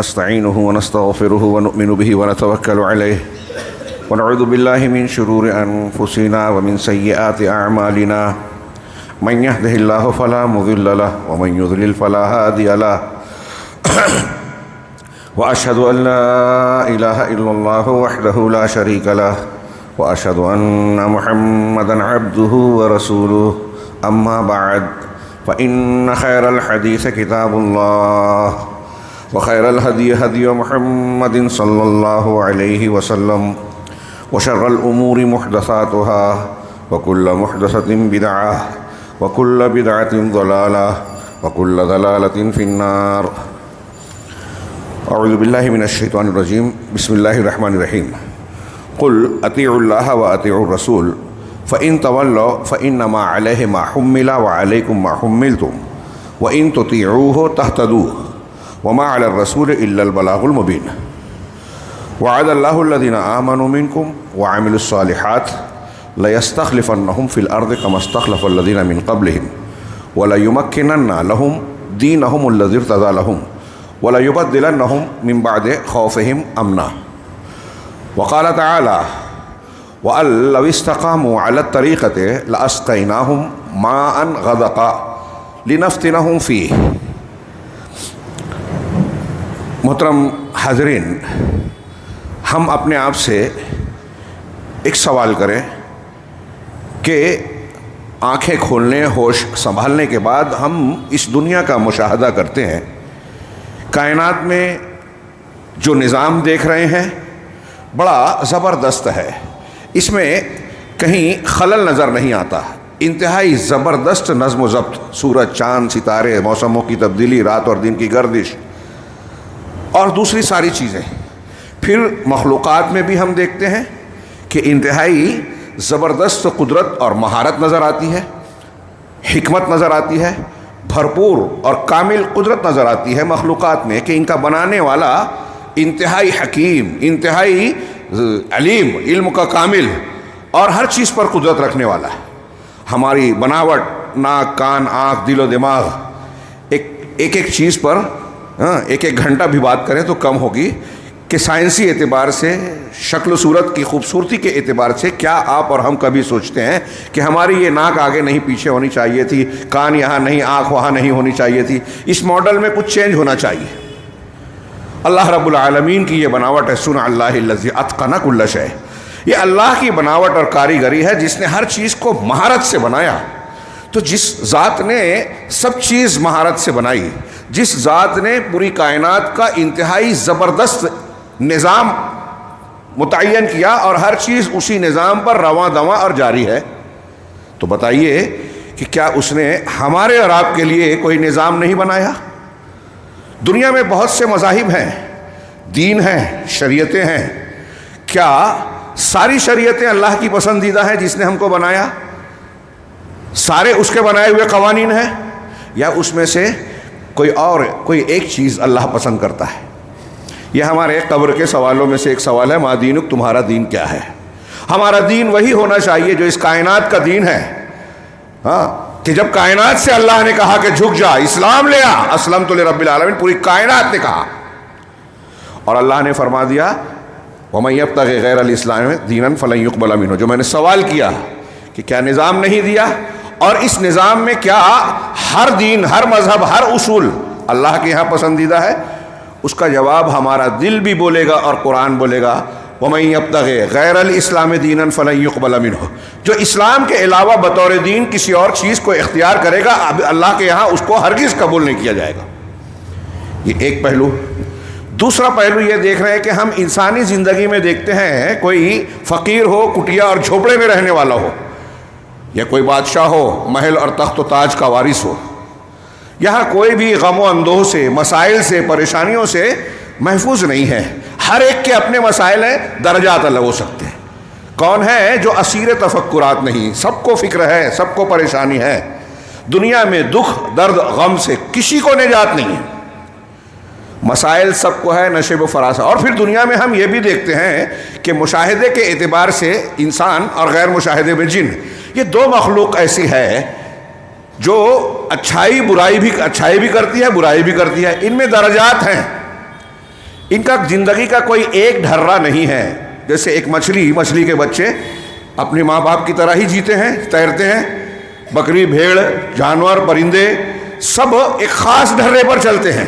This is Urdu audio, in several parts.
نستعينه ونستغفره ونؤمن به ونتوكل عليه ونعوذ بالله من شرور أنفسنا ومن سيئات أعمالنا من يهده الله فلا مضل له ومن يضلل فلا هادي له وأشهد أن لا إله إلا الله وحده لا شريك له وأشهد أن محمدا عبده ورسوله أما بعد فإن خير الحديث كتاب الله وخير الهدي هدي محمد صلى الله عليه وسلم وشر الأمور محدثاتها وكل محدثة بدعة وكل بدعة ضلالة وكل ضلالة في النار. أعوذ بالله من الشيطان الرجيم. بسم الله الرحمن الرحيم. قل أطيعوا الله وأطيعوا الرسول فإن تولوا فإنما عليه ما حمل وعليكم ما حملتم وإن تطيعوه تهتدوا وما على الرسول إلا البلاغ المبين. وعد الله الذين آمنوا منكم وعملوا الصالحات ليستخلفنهم في الأرض كما استخلف الذين من قبلهم وليمكنن لهم دينهم الذي ارتضى لهم وليبدلنهم من بعد خوفهم أمنا. وقال تعالى وأن لو استقاموا على الطريقة لأسقيناهم ماء غدقا لنفتنهم فيه. محترم حاضرین، ہم اپنے آپ سے ایک سوال کریں کہ آنکھیں کھولنے ہوش سنبھالنے کے بعد ہم اس دنیا کا مشاہدہ کرتے ہیں، کائنات میں جو نظام دیکھ رہے ہیں بڑا زبردست ہے، اس میں کہیں خلل نظر نہیں آتا، انتہائی زبردست نظم و ضبط، سورج، چاند، ستارے، موسموں کی تبدیلی، رات اور دن کی گردش اور دوسری ساری چیزیں. پھر مخلوقات میں بھی ہم دیکھتے ہیں کہ انتہائی زبردست قدرت اور مہارت نظر آتی ہے، حکمت نظر آتی ہے، بھرپور اور کامل قدرت نظر آتی ہے مخلوقات میں کہ ان کا بنانے والا انتہائی حکیم، انتہائی علیم، علم کا کامل اور ہر چیز پر قدرت رکھنے والا ہے. ہماری بناوٹ، ناک، کان، آنکھ، دل و دماغ ایک چیز پر ایک گھنٹہ بھی بات کریں تو کم ہوگی کہ سائنسی اعتبار سے، شکل و صورت کی خوبصورتی کے اعتبار سے کیا آپ اور ہم کبھی سوچتے ہیں کہ ہماری یہ ناک آگے نہیں پیچھے ہونی چاہیے تھی، کان یہاں نہیں، آنکھ وہاں نہیں ہونی چاہیے تھی، اس ماڈل میں کچھ چینج ہونا چاہیے. اللہ رب العالمین کی یہ بناوٹ ہے، صنع اللہ الذی اتقن کل شیء. یہ اللہ کی بناوٹ اور کاریگری ہے جس نے ہر چیز کو مہارت سے بنایا. تو جس ذات نے سب چیز مہارت سے بنائی، جس ذات نے پوری کائنات کا انتہائی زبردست نظام متعین کیا اور ہر چیز اسی نظام پر رواں دواں اور جاری ہے، تو بتائیے کہ کیا اس نے ہمارے اور آپ کے لیے کوئی نظام نہیں بنایا؟ دنیا میں بہت سے مذاہب ہیں، دین ہیں، شریعتیں ہیں. کیا ساری شریعتیں اللہ کی پسندیدہ ہیں جس نے ہم کو بنایا؟ سارے اس کے بنائے ہوئے قوانین ہیں، یا اس میں سے کوئی ایک چیز اللہ پسند کرتا ہے؟ یہ ہمارے قبر کے سوالوں میں سے ایک سوال ہے، ما دینک، تمہارا دین کیا ہے؟ ہمارا دین وہی ہونا چاہیے جو اس کائنات کا دین ہے. کہ جب کائنات سے اللہ نے کہا کہ جھک جا، اسلام لے آ، اسلمت لرب العالمین، پوری کائنات نے کہا، اور اللہ نے فرما دیا وَمَن يَبْتَغِ غَيْرَ الْإِسْلَامِ دِينًا فَلَن يُقْبَلَ مِنْهُ. جو میں نے سوال کیا کہ کیا نظام نہیں دیا، اور اس نظام میں کیا ہر دین، ہر مذہب، ہر اصول اللہ کے یہاں پسندیدہ ہے؟ اس کا جواب ہمارا دل بھی بولے گا اور قرآن بولے گا وَمَن يَبْتَغِ غَيْرَ الْإِسْلَامِ دِينًا فَلَن يُقْبَلَ مِنْهُ. جو اسلام کے علاوہ بطور دین کسی اور چیز کو اختیار کرے گا، اب اللہ کے یہاں اس کو ہرگز قبول نہیں کیا جائے گا. یہ ایک پہلو. دوسرا پہلو یہ دیکھ رہے ہیں کہ ہم انسانی زندگی میں دیکھتے ہیں کوئی فقیر ہو، کٹیا اور جھوپڑے میں رہنے والا ہو، یا کوئی بادشاہ ہو، محل اور تخت و تاج کا وارث ہو، یہاں کوئی بھی غم و اندوہ سے، مسائل سے، پریشانیوں سے محفوظ نہیں ہے. ہر ایک کے اپنے مسائل ہیں، درجات الگ ہو سکتے ہیں. کون ہے جو اسیر تفکرات نہیں؟ سب کو فکر ہے، سب کو پریشانی ہے. دنیا میں دکھ، درد، غم سے کسی کو نجات نہیں ہے. مسائل سب کو ہے، نشیب و فراسہ. اور پھر دنیا میں ہم یہ بھی دیکھتے ہیں کہ مشاہدے کے اعتبار سے انسان اور غیر مشاہدے میں جن، یہ دو مخلوق ایسی ہے جو اچھائی بھی کرتی ہے، برائی بھی کرتی ہے. ان میں درجات ہیں. ان کا زندگی کا کوئی ایک ڈھرا نہیں ہے. جیسے ایک مچھلی کے بچے اپنے ماں باپ کی طرح ہی جیتے ہیں, تیرتے ہیں. بکری, بھیڑ, جانور, پرندے سب ایک خاص ڈھرے پر چلتے ہیں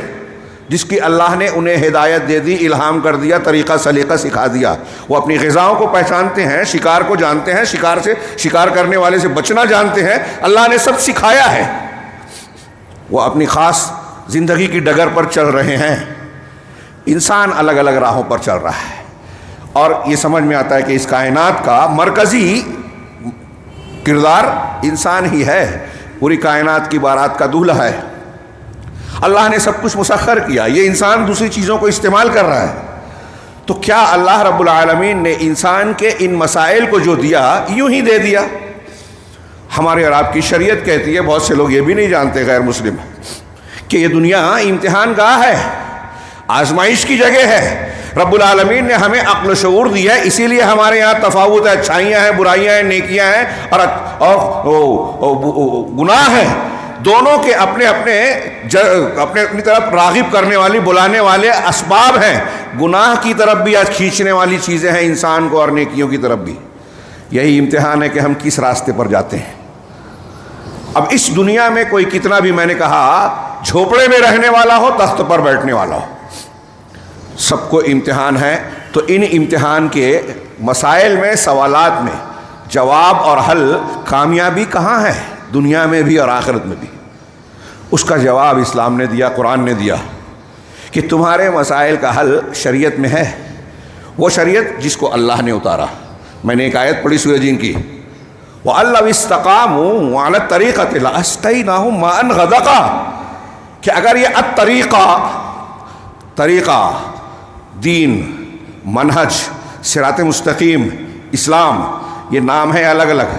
جس کی اللہ نے انہیں ہدایت دے دی, الہام کر دیا, طریقہ سلیقہ سکھا دیا. وہ اپنی غذاؤں کو پہچانتے ہیں, شکار کو جانتے ہیں, شکار کرنے والے سے بچنا جانتے ہیں. اللہ نے سب سکھایا ہے. وہ اپنی خاص زندگی کی ڈگر پر چل رہے ہیں. انسان الگ الگ راہوں پر چل رہا ہے, اور یہ سمجھ میں آتا ہے کہ اس کائنات کا مرکزی کردار انسان ہی ہے. پوری کائنات کی بارات کا دولہا ہے. اللہ نے سب کچھ مسخر کیا, یہ انسان دوسری چیزوں کو استعمال کر رہا ہے. تو کیا اللہ رب العالمین نے انسان کے ان مسائل کو جو دیا یوں ہی دے دیا؟ ہمارے اور آپ کی شریعت کہتی ہے, بہت سے لوگ یہ بھی نہیں جانتے غیر مسلم, کہ یہ دنیا امتحان گاہ ہے, آزمائش کی جگہ ہے. رب العالمین نے ہمیں عقل و شعور دیا ہے, اسی لیے ہمارے یہاں تفاوت ہے, اچھائیاں ہیں, برائیاں ہیں, نیکیاں ہیں اور گناہ ہیں. دونوں کے اپنے اپنی طرف راغب کرنے والی, بلانے والے اسباب ہیں. گناہ کی طرف بھی آج کھینچنے والی چیزیں ہیں انسان کو, اور نیکیوں کی طرف بھی. یہی امتحان ہے کہ ہم کس راستے پر جاتے ہیں. اب اس دنیا میں کوئی کتنا بھی, میں نے کہا, جھوپڑے میں رہنے والا ہو, تخت پر بیٹھنے والا ہو, سب کو امتحان ہے. تو ان امتحان کے مسائل میں, سوالات میں جواب اور حل, کامیابی کہاں ہے دنیا میں بھی اور آخرت میں بھی؟ اس کا جواب اسلام نے دیا, قرآن نے دیا, کہ تمہارے مسائل کا حل شریعت میں ہے. وہ شریعت جس کو اللہ نے اتارا. میں نے ایک آیت پڑھی سورہ جن کی, وَأَلَّوْ اسْتَقَامُوا عَلَى الطَّرِيقَةِ لَأَسْقَيْنَاهُمْ مَاءً غَدَقًا, کہ اگر یہ طریقہ, دین, منہج, صراط مستقیم, اسلام, یہ نام ہے الگ الگ.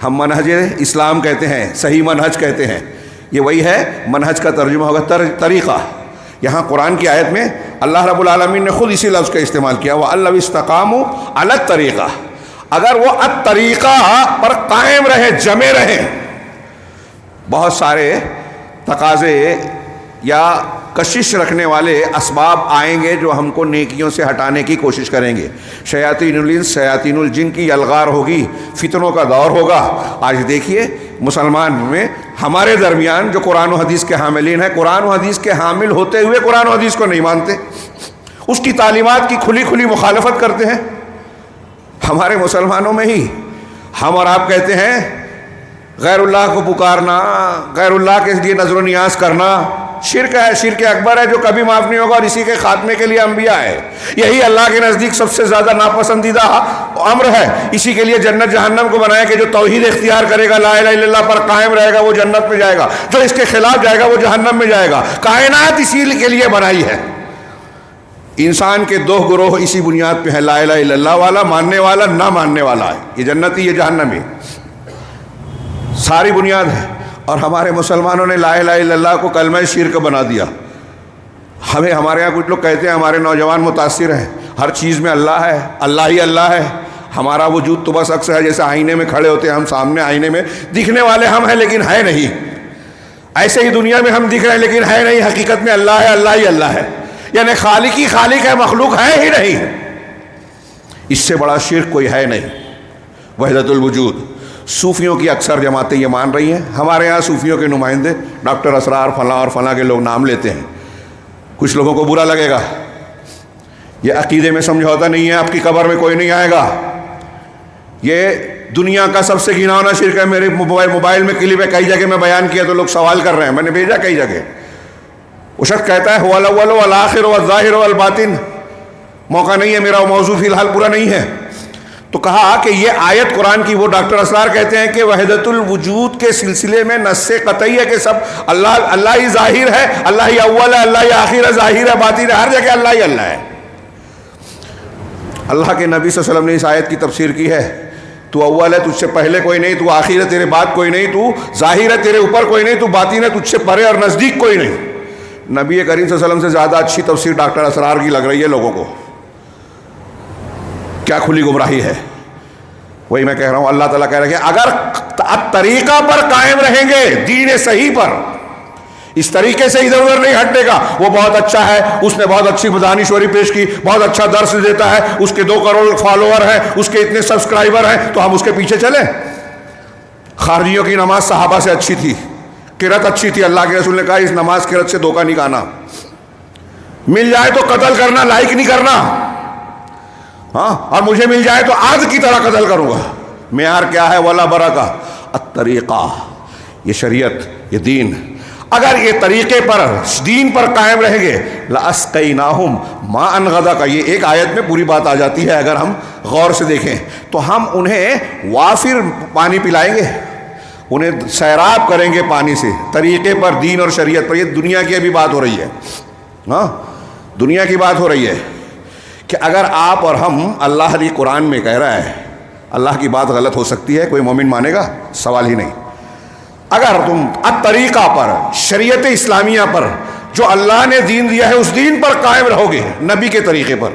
ہم منہج اسلام کہتے ہیں, صحیح منہج کہتے ہیں. یہ وہی ہے, منہج کا ترجمہ ہوگا طریقہ. یہاں قرآن کی آیت میں اللہ رب العالمین نے خود اسی لفظ کا استعمال کیا, وَأَلَّوْ اسْتَقَامُوا عَلَى الطَّرِيقَةِ, اگر وہ الطریقہ پر قائم رہے, جمے رہے. بہت سارے تقاضے یا کشش رکھنے والے اسباب آئیں گے جو ہم کو نیکیوں سے ہٹانے کی کوشش کریں گے. شیاطین الانس, شیاطین الجن کی الغار ہوگی, فتنوں کا دور ہوگا. آج دیکھیے مسلمان میں, ہمارے درمیان جو قرآن و حدیث کے حاملین ہیں, قرآن و حدیث کے حامل ہوتے ہوئے قرآن و حدیث کو نہیں مانتے, اس کی تعلیمات کی کھلی مخالفت کرتے ہیں. ہمارے مسلمانوں میں ہی ہم اور آپ کہتے ہیں غیر اللہ کو پکارنا, غیر اللہ کے لیے نظر و نیاز کرنا شرک ہے, شرک اکبر ہے, جو کبھی معاف نہیں ہوگا, اور اسی کے خاتمے کے لیے انبیاء ہے. یہی اللہ کے نزدیک سب سے زیادہ ناپسندیدہ امر ہے. اسی کے لیے جنت جہنم کو بنایا کہ جو توحید اختیار کرے گا, لا الہ الا اللہ پر قائم رہے گا, وہ جنت میں جائے گا, جو اس کے خلاف جائے گا وہ جہنم میں جائے گا. کائنات اسی کے لیے بنائی ہے. انسان کے دو گروہ اسی بنیاد پہ ہیں, لا الہ الا اللہ والا, ماننے والا, نہ ماننے والا ہے. یہ جنتی, یہ جہنمی, ساری بنیاد ہے. اور ہمارے مسلمانوں نے لا الہ الا اللہ کو کلمہ شرک بنا دیا. ہمارے یہاں کچھ لوگ کہتے ہیں, ہمارے نوجوان متاثر ہیں, ہر چیز میں اللہ ہے, اللہ ہی اللہ ہے. ہمارا وجود تو بس اکثر ہے جیسے آئینے میں کھڑے ہوتے ہیں ہم, سامنے آئینے میں دکھنے والے ہم ہیں لیکن ہے نہیں. ایسے ہی دنیا میں ہم دکھ رہے ہیں لیکن ہے نہیں. حقیقت میں اللہ ہے, اللہ ہی اللہ ہے. یعنی خالق ہی خالق ہے, مخلوق ہے ہی نہیں. اس سے بڑا شرک کوئی ہے نہیں, وحدت الوجود. صوفیوں کی اکثر جماعتیں یہ مان رہی ہیں. ہمارے یہاں صوفیوں کے نمائندے ڈاکٹر اسرار فلاں اور فلاں کے لوگ نام لیتے ہیں. کچھ لوگوں کو برا لگے گا, یہ عقیدے میں سمجھوتا نہیں ہے, آپ کی قبر میں کوئی نہیں آئے گا. یہ دنیا کا سب سے گھناؤنا شرک ہے. میرے موبائل میں کلپ ہے, کئی جگہ میں بیان کیا تو لوگ سوال کر رہے ہیں, میں نے بھیجا کئی جگہ. وہ شخص کہتا ہے هو الاول والآخر والظاہر والباطن. موقع نہیں ہے, میرا موضوع فی الحال پورا نہیں ہے. تو کہا کہ یہ آیت قرآن کی, وہ ڈاکٹر اسرار کہتے ہیں کہ وحدت الوجود کے سلسلے میں نص قطعی ہے کہ سب اللہ ہی ظاہر ہے, اللہ ہی اول ہے, اللہ ہی آخر ہے, ظاہر ہے, باطن ہے, ہر جگہ اللہ ہی اللہ ہے. اللہ کے نبی صلی اللہ علیہ وسلم نے اس آیت کی تفسیر کی ہے, تو اول ہے, تجھ سے پہلے کوئی نہیں, تو آخر ہے, تیرے بعد کوئی نہیں, تو ظاہر ہے, تیرے اوپر کوئی نہیں, تو باطن ہے, تجھ سے پرے اور نزدیک کوئی نہیں. نبی کریم صلی اللہ علیہ وسلم سے زیادہ اچھی تفسیر ڈاکٹر اسرار کی لگ رہی ہے لوگوں کو. کیا کھلی گمراہی ہے. وہی میں کہہ رہا ہوں, اللہ تعالیٰ کہہ رہا ہے کہ اگر طریقہ پر قائم رہیں گے, دین صحیح پر, اس طریقے سے ادھر ادھر نہیں ہٹنے کا. وہ بہت اچھا ہے, اس نے بہت اچھی دانشوری پیش کی, بہت اچھا درس دیتا ہے, اس کے 2 کروڑ فالوور ہیں, اس کے اتنے سبسکرائبر ہیں, تو ہم اس کے پیچھے چلیں؟ خارجیوں کی نماز صحابہ سے اچھی تھی, قرات اچھی تھی. اللہ کے رسول نے کہا اس نماز قرات سے دھوکہ نہیں کھانا, مل جائے تو قتل کرنا, لائک نہیں کرنا. ہاں, اور مجھے مل جائے تو آگ کی طرح قتل کروں گا. معیار کیا ہے؟ ولا برکہ الطریقہ, یہ شریعت, یہ دین. اگر یہ طریقے پر, دین پر قائم رہیں گے, لَأَسْقَيْنَاهُمْ مَاءً غَدَقًا, یہ ایک آیت میں پوری بات آ جاتی ہے. اگر ہم غور سے دیکھیں تو ہم انہیں وافر پانی پلائیں گے, انہیں سیراب کریں گے پانی سے, طریقے پر, دین اور شریعت پر. یہ دنیا کی ابھی بات ہو رہی ہے. ہاں, دنیا کی بات ہو رہی ہے کہ اگر آپ اور ہم, اللہ علی قرآن میں کہہ رہا ہے, اللہ کی بات غلط ہو سکتی ہے, کوئی مومن مانے گا؟ سوال ہی نہیں. اگر تم الطریقہ پر, شریعت اسلامیہ پر, جو اللہ نے دین دیا ہے اس دین پر قائم رہو گے, نبی کے طریقے پر,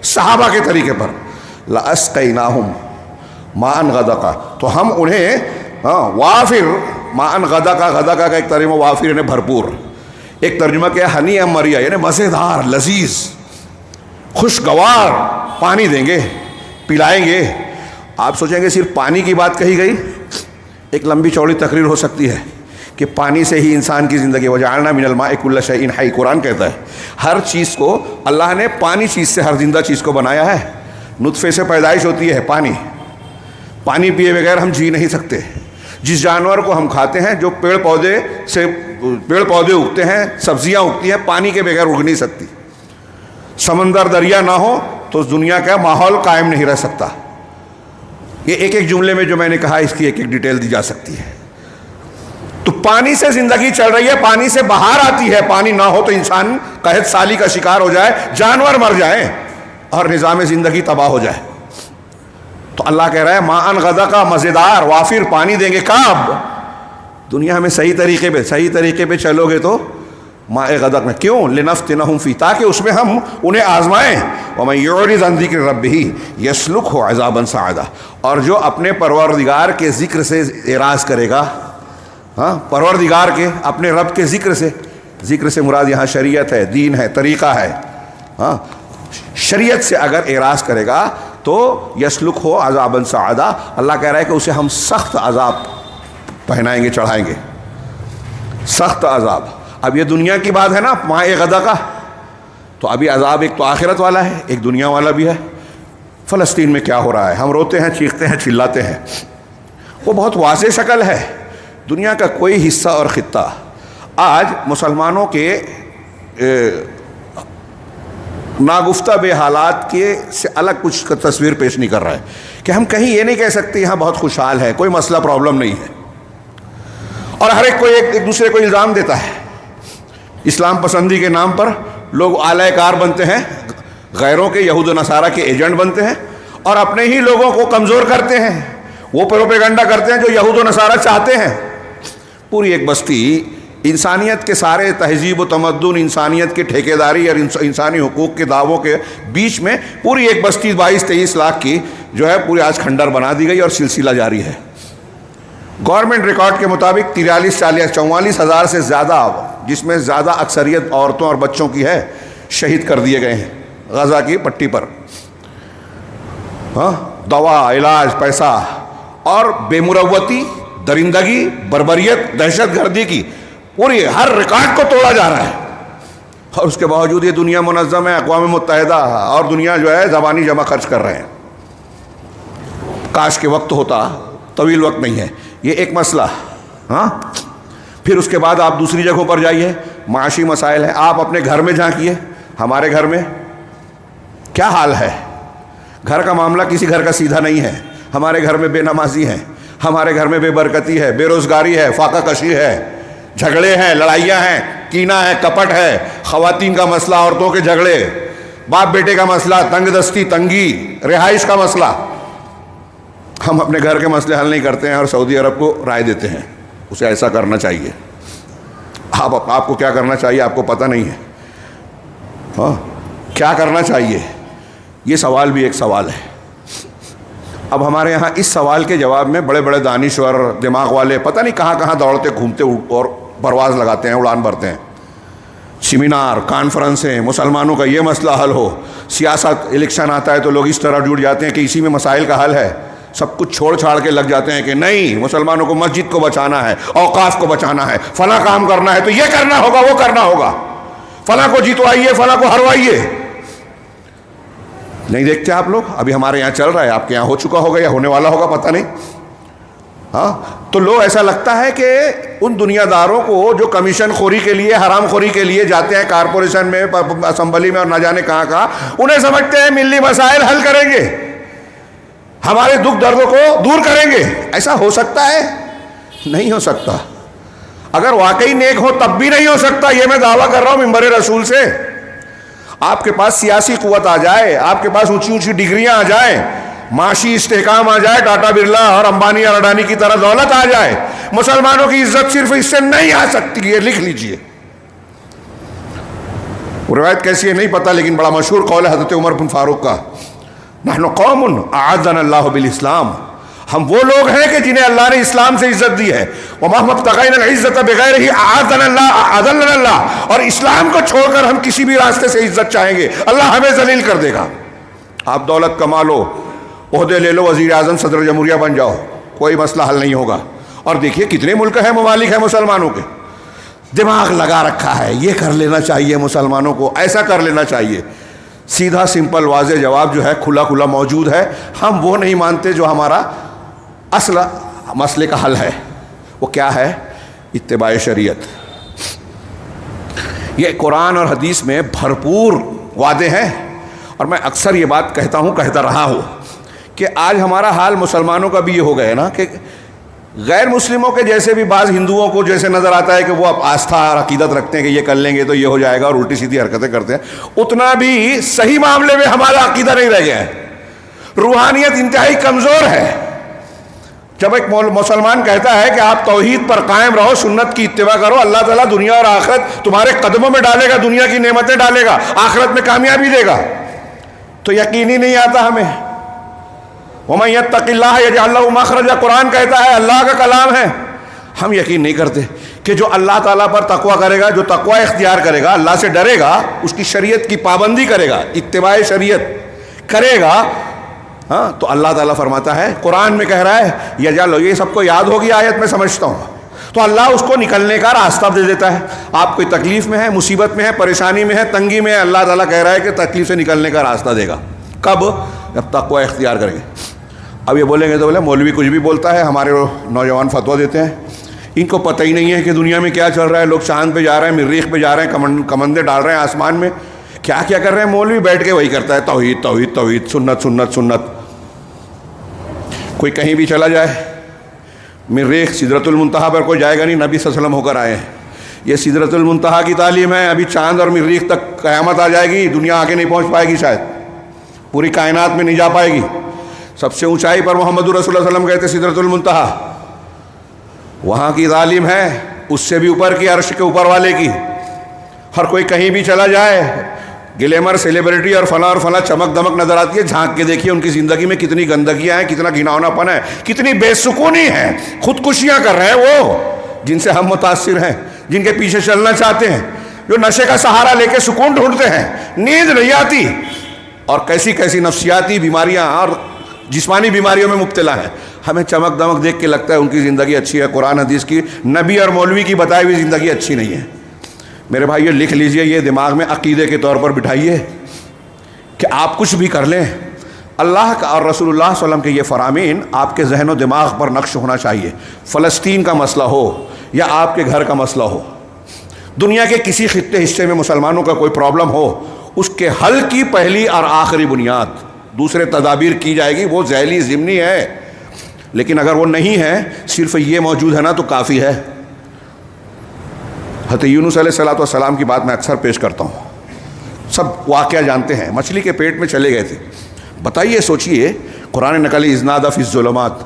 صحابہ کے طریقے پر, لَأَسْقَيْنَاهُمْ مَاءً غَدَقًا, تو ہم انہیں وافر, ماءً غَدَقًا, غدقہ کا ایک ترجمہ وافر یعنی بھرپور, ایک ترجمہ کیا ہنی مریا یعنی مزیدار, لذیذ, خوشگوار پانی دیں گے, پلائیں گے. آپ سوچیں گے صرف پانی کی بات کہی گئی؟ ایک لمبی چوڑی تقریر ہو سکتی ہے کہ پانی سے ہی انسان کی زندگی, وَجَعَلْنَا مِنَ الْمَاءِ كُلَّ شَيْءٍ حَيٍّ, قرآن کہتا ہے ہر چیز کو اللہ نے پانی چیز سے, ہر زندہ چیز کو بنایا ہے. نطفے سے پیدائش ہوتی ہے, پانی, پانی پیے بغیر ہم جی نہیں سکتے. جس جانور کو ہم کھاتے ہیں, جو پیڑ پودے اگتے ہیں, سبزیاں اگتی ہیں, پانی کے بغیر اگ نہیں سکتی. سمندر دریا نہ ہو تو دنیا کا ماحول قائم نہیں رہ سکتا. یہ ایک ایک جملے میں جو میں نے کہا اس کی ایک ایک ڈیٹیل دی جا سکتی ہے. تو پانی سے زندگی چل رہی ہے, پانی سے بہار آتی ہے. پانی نہ ہو تو انسان قحط سالی کا شکار ہو جائے, جانور مر جائیں اور نظام زندگی تباہ ہو جائے. تو اللہ کہہ رہا ہے ماءً غدقا, مزیدار وافر پانی دیں گے. کب؟ دنیا میں صحیح طریقے پہ چلو گے تو ماء غدق میں. کیوں؟ لنفتنہم فی, تاکہ اس میں ہم انہیں آزمائیں. ومن یعرض عن ذکر ربہ یسلکہ عذابا صعدا, اور جو اپنے پروردگار کے ذکر سے اعراض کرے گا, ہاں, پروردگار کے, اپنے رب کے ذکر سے مراد یہاں شریعت ہے, دین ہے, طریقہ ہے. ہاں, شریعت سے اگر اعراض کرے گا تو یسلکہ عذابا صعدا, اللہ کہہ رہا ہے کہ اسے ہم سخت عذاب پہنائیں گے, چڑھائیں گے, سخت عذاب. اب یہ دنیا کی بات ہے نا, ماء غدقہ, تو ابھی عذاب ایک تو آخرت والا ہے, ایک دنیا والا بھی ہے. فلسطین میں کیا ہو رہا ہے, ہم روتے ہیں, چیختے ہیں, چلاتے ہیں, وہ بہت واضح شکل ہے. دنیا کا کوئی حصہ اور خطہ آج مسلمانوں کے ناگفتہ بے حالات کے سے الگ کچھ تصویر پیش نہیں کر رہا ہے کہ ہم کہیں یہ نہیں کہہ سکتے یہاں بہت خوشحال ہے, کوئی مسئلہ پرابلم نہیں ہے. اور ہر ایک کوئی ایک دوسرے کو الزام دیتا ہے. اسلام پسندی کے نام پر لوگ اعلی کار بنتے ہیں, غیروں کے, یہود و نصارہ کے ایجنٹ بنتے ہیں, اور اپنے ہی لوگوں کو کمزور کرتے ہیں. وہ پروپیگنڈا کرتے ہیں جو یہود و نصارہ چاہتے ہیں. پوری ایک بستی انسانیت کے سارے تہذیب و تمدن, انسانیت کی ٹھیکیداری اور انسانی حقوق کے دعووں کے بیچ میں پوری ایک بستی 22-23 لاکھ کی جو ہے پوری آج کھنڈر بنا دی گئی, اور سلسلہ جاری ہے. گورنمنٹ ریکارڈ کے مطابق 44 ہزار سے زیادہ, جس میں زیادہ اکثریت عورتوں اور بچوں کی ہے, شہید کر دیے گئے ہیں غزہ کی پٹی پر. ہاں, دوا, علاج, پیسہ اور بے مروتی, درندگی, بربریت, دہشت گردی کی پوری ہر ریکارڈ کو توڑا جا رہا ہے. اور اس کے باوجود یہ دنیا منظم ہے, اقوام متحدہ اور دنیا جو ہے زبانی جمع خرچ کر رہے ہیں. کاش کے وقت ہوتا, طویل وقت نہیں ہے. یہ ایک مسئلہ. ہاں, پھر اس کے بعد آپ دوسری جگہوں پر جائیے, معاشی مسائل ہیں. آپ اپنے گھر میں جھانکیے, ہمارے گھر میں کیا حال ہے. گھر کا معاملہ کسی گھر کا سیدھا نہیں ہے. ہمارے گھر میں بے نمازی ہیں, ہمارے گھر میں بے برکتی ہے, بے روزگاری ہے, فاقہ کشی ہے, جھگڑے ہیں, لڑائیاں ہیں, کینہ ہے, کپٹ ہے, خواتین کا مسئلہ, عورتوں کے جھگڑے, باپ بیٹے کا مسئلہ, تنگ دستی, تنگی, رہائش کا مسئلہ. ہم اپنے گھر کے مسئلے حل نہیں کرتے ہیں اور سعودی عرب کو رائے دیتے ہیں اسے ایسا کرنا چاہیے. آپ کو کیا کرنا چاہیے آپ کو پتہ نہیں ہے. ہاں, کیا کرنا چاہیے, یہ سوال بھی ایک سوال ہے. اب ہمارے یہاں اس سوال کے جواب میں بڑے بڑے دانشور, دماغ والے پتہ نہیں کہاں کہاں دوڑتے گھومتے اور پرواز لگاتے ہیں, اڑان بھرتے ہیں. سیمینار, کانفرنسیں, مسلمانوں کا یہ مسئلہ حل ہو. سیاست, الیکشن آتا ہے تو لوگ اس طرح جڑ جاتے ہیں کہ اسی میں مسائل کا حل ہے. سب کچھ چھوڑ چھاڑ کے لگ جاتے ہیں کہ نہیں, مسلمانوں کو مسجد کو بچانا ہے, اوقاف کو بچانا ہے, فلاں کام کرنا ہے تو یہ کرنا ہوگا, وہ کرنا ہوگا, فلاں کو جیتوائیے, فلاں کو ہروائیے. نہیں دیکھتے آپ لوگ؟ ابھی ہمارے یہاں چل رہا ہے, آپ کے یہاں ہو چکا ہوگا یا ہونے والا ہوگا پتہ نہیں. ہاں, تو لوگ ایسا لگتا ہے کہ ان دنیا داروں کو جو کمیشن خوری کے لیے, حرام خوری کے لیے جاتے ہیں کارپوریشن میں, اسمبلی میں اور نہ جانے کہاں کہاں, انہیں سمجھتے ہیں ملی مسائل حل کریں گے, ہمارے دکھ دردوں کو دور کریں گے. ایسا ہو سکتا ہے؟ نہیں ہو سکتا. اگر واقعی نیک ہو تب بھی نہیں ہو سکتا. یہ میں دعویٰ کر رہا ہوں منبر رسول سے. آپ کے پاس سیاسی قوت آ جائے, آپ کے پاس اونچی اونچی ڈگریاں آ جائیں, معاشی استحکام آ جائے, ٹاٹا برلا اور امبانی اور اڈانی کی طرح دولت آ جائے, مسلمانوں کی عزت صرف اس سے نہیں آ سکتی. یہ لکھ لیجئے. روایت کیسی ہے نہیں پتہ, لیکن بڑا مشہور قول ہے حضرت عمر بن فاروق کا, نحن قوم اعزنا اللہ بالاسلام, ہم وہ لوگ ہیں کہ جنہیں اللہ نے اسلام سے عزت دی ہے. وما ابتغینا العزت بغیرہ اعزنا اللہ اذلنا اللہ, اور اسلام کو چھوڑ کر ہم کسی بھی راستے سے عزت چاہیں گے اللہ ہمیں ذلیل کر دے گا. آپ دولت کما لو, عہدے لے لو, وزیر اعظم, صدر جمہوریہ بن جاؤ, کوئی مسئلہ حل نہیں ہوگا. اور دیکھیے کتنے ملک ہیں, ممالک ہیں مسلمانوں کے, دماغ لگا رکھا ہے یہ کر لینا چاہیے مسلمانوں کو, ایسا کر لینا چاہیے. سیدھا سمپل واضح جواب جو ہے کھلا کھلا موجود ہے. ہم وہ نہیں مانتے جو ہمارا اصل مسئلے کا حل ہے. وہ کیا ہے؟ اتباع شریعت. یہ قرآن اور حدیث میں بھرپور وعدے ہیں, اور میں اکثر یہ بات کہتا ہوں, کہتا رہا ہوں کہ آج ہمارا حال مسلمانوں کا بھی یہ ہو گیا نا کہ غیر مسلموں کے جیسے بھی بعض ہندوؤں کو جیسے نظر آتا ہے کہ وہ اب آستھا اور عقیدت رکھتے ہیں کہ یہ کر لیں گے تو یہ ہو جائے گا, اور الٹی سیدھی حرکتیں کرتے ہیں, اتنا بھی صحیح معاملے میں ہمارا عقیدہ نہیں رہ گیا ہے. روحانیت انتہائی کمزور ہے. جب ایک مسلمان کہتا ہے کہ آپ توحید پر قائم رہو, سنت کی اتباع کرو, اللہ تعالیٰ دنیا اور آخرت تمہارے قدموں میں ڈالے گا, دنیا کی نعمتیں ڈالے گا, آخرت میں کامیابی دے گا, تو یقین ہی نہیں آتا ہمیں. وَمَن يَتَّقِ اللَّهَ يَجْعَل لَّهُ مَخْرَجًا, قرآن کہتا ہے, اللہ کا کلام ہے. ہم یقین نہیں کرتے کہ جو اللہ تعالیٰ پر تقویٰ کرے گا, جو تقویٰ اختیار کرے گا, اللہ سے ڈرے گا, اس کی شریعت کی پابندی کرے گا, اتباع شریعت کرے گا, ہاں, تو اللہ تعالیٰ فرماتا ہے, قرآن میں کہہ رہا ہے یجعل, یہ سب کو یاد ہوگی آیت میں سمجھتا ہوں, تو اللہ اس کو نکلنے کا راستہ دے دیتا ہے. آپ کوئی تکلیف میں ہے, مصیبت میں ہے, پریشانی میں ہے, تنگی میں ہے, اللہ تعالیٰ کہہ رہا ہے کہ تکلیف سے نکلنے کا راستہ دے گا. کب؟ جب تقویٰ اختیار کریں گے. اب یہ بولیں گے تو بولے مولوی کچھ بھی بولتا ہے, ہمارے نوجوان فتویٰ دیتے ہیں, ان کو پتہ ہی نہیں ہے کہ دنیا میں کیا چل رہا ہے. لوگ چاند پہ جا رہے ہیں, مریخ پہ جا رہے ہیں, کمندے ڈال رہے ہیں آسمان میں, کیا کیا کر رہے ہیں. مولوی بیٹھ کے وہی کرتا ہے, توحید توحید توحید, سنت سنت سنت. کوئی کہیں بھی چلا جائے, مریخ سدرۃ المنتہا پر کوئی جائے گا نہیں, نبی صلی اللہ علیہ وسلم ہو کر آئے ہیں. یہ سدرۃ المنتہا کی تعلیم ہے. ابھی چاند اور مریخ تک قیامت آ جائے گی, دنیا آگے نہیں پہنچ پائے گی, شاید پوری کائنات میں نہیں جا پائے گی. سب سے اونچائی پر محمد رسول اللہ صلی اللہ علیہ وسلم گئے تھے, سدرۃ المنتہا, وہاں کی تعلیم ہے, اس سے بھی اوپر کی, عرش کے اوپر والے کی. ہر کوئی کہیں بھی چلا جائے, گلیمر, سیلیبریٹی اور فلاں چمک دمک نظر آتی ہے. جھانک کے دیکھیے ان کی زندگی میں کتنی گندگیاں ہیں, کتنا گھناؤنا پن ہے, کتنی بے سکونی ہے. خودکشیاں کر رہے ہیں وہ جن سے ہم متاثر ہیں, جن کے پیچھے چلنا چاہتے ہیں, جو نشے کا سہارا لے کے سکون ڈھونڈتے ہیں, نیند نہیں آتی, اور کیسی کیسی نفسیاتی بیماریاں اور جسمانی بیماریوں میں مبتلا ہیں. ہمیں چمک دمک دیکھ کے لگتا ہے ان کی زندگی اچھی ہے. قرآن حدیث کی, نبی اور مولوی کی بتائی ہوئی زندگی اچھی نہیں ہے. میرے بھائی یہ لکھ لیجئے, یہ دماغ میں عقیدے کے طور پر بٹھائیے کہ آپ کچھ بھی کر لیں, اللہ کا اور رسول اللہ صلی اللہ علیہ وسلم کے یہ فرامین آپ کے ذہن و دماغ پر نقش ہونا چاہیے. فلسطین کا مسئلہ ہو یا آپ کے گھر کا مسئلہ ہو, دنیا کے کسی خطے حصے میں مسلمانوں کا کوئی پرابلم ہو, اس کے حل کی پہلی اور آخری بنیاد دوسرے تدابیر کی جائے گی, وہ ذیلی ضمنی ہے. لیکن اگر وہ نہیں ہے, صرف یہ موجود ہے نا, تو کافی ہے. حضرت یونس علیہ السلام کی بات میں اکثر پیش کرتا ہوں, سب واقعہ جانتے ہیں. مچھلی کے پیٹ میں چلے گئے تھے. بتائیے, سوچئے, قرآن نقل اذنادى فی الظلمات,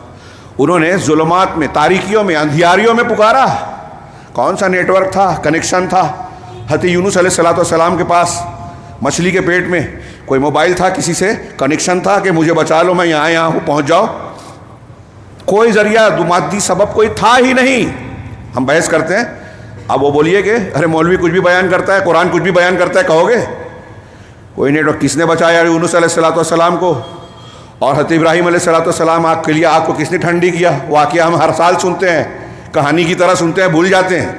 انہوں نے ظلمات میں, تاریکیوں میں, اندھیاریوں میں پکارا. کون سا نیٹ ورک تھا, کنیکشن تھا حضرت یونس علیہ السلام کے پاس؟ مچھلی کے پیٹ میں کوئی موبائل تھا, کسی سے کنیکشن تھا کہ مجھے بچا لو, میں یہاں ہوں, پہنچ جاؤ؟ کوئی ذریعہ, مادی سبب کوئی تھا ہی نہیں. ہم بحث کرتے ہیں, اب وہ بولیے کہ ارے مولوی کچھ بھی بیان کرتا ہے، قرآن کچھ بھی بیان کرتا ہے، کہو گے کوئی نہیں. تو کس نے بچایا یونس علیہ السلام کو اور حضرت ابراہیم علیہ السلام آگ کے لیے آگ کو کس نے ٹھنڈی کیا؟ واقعہ ہم ہر سال سنتے ہیں، کہانی کی طرح سنتے ہیں، بھول جاتے ہیں.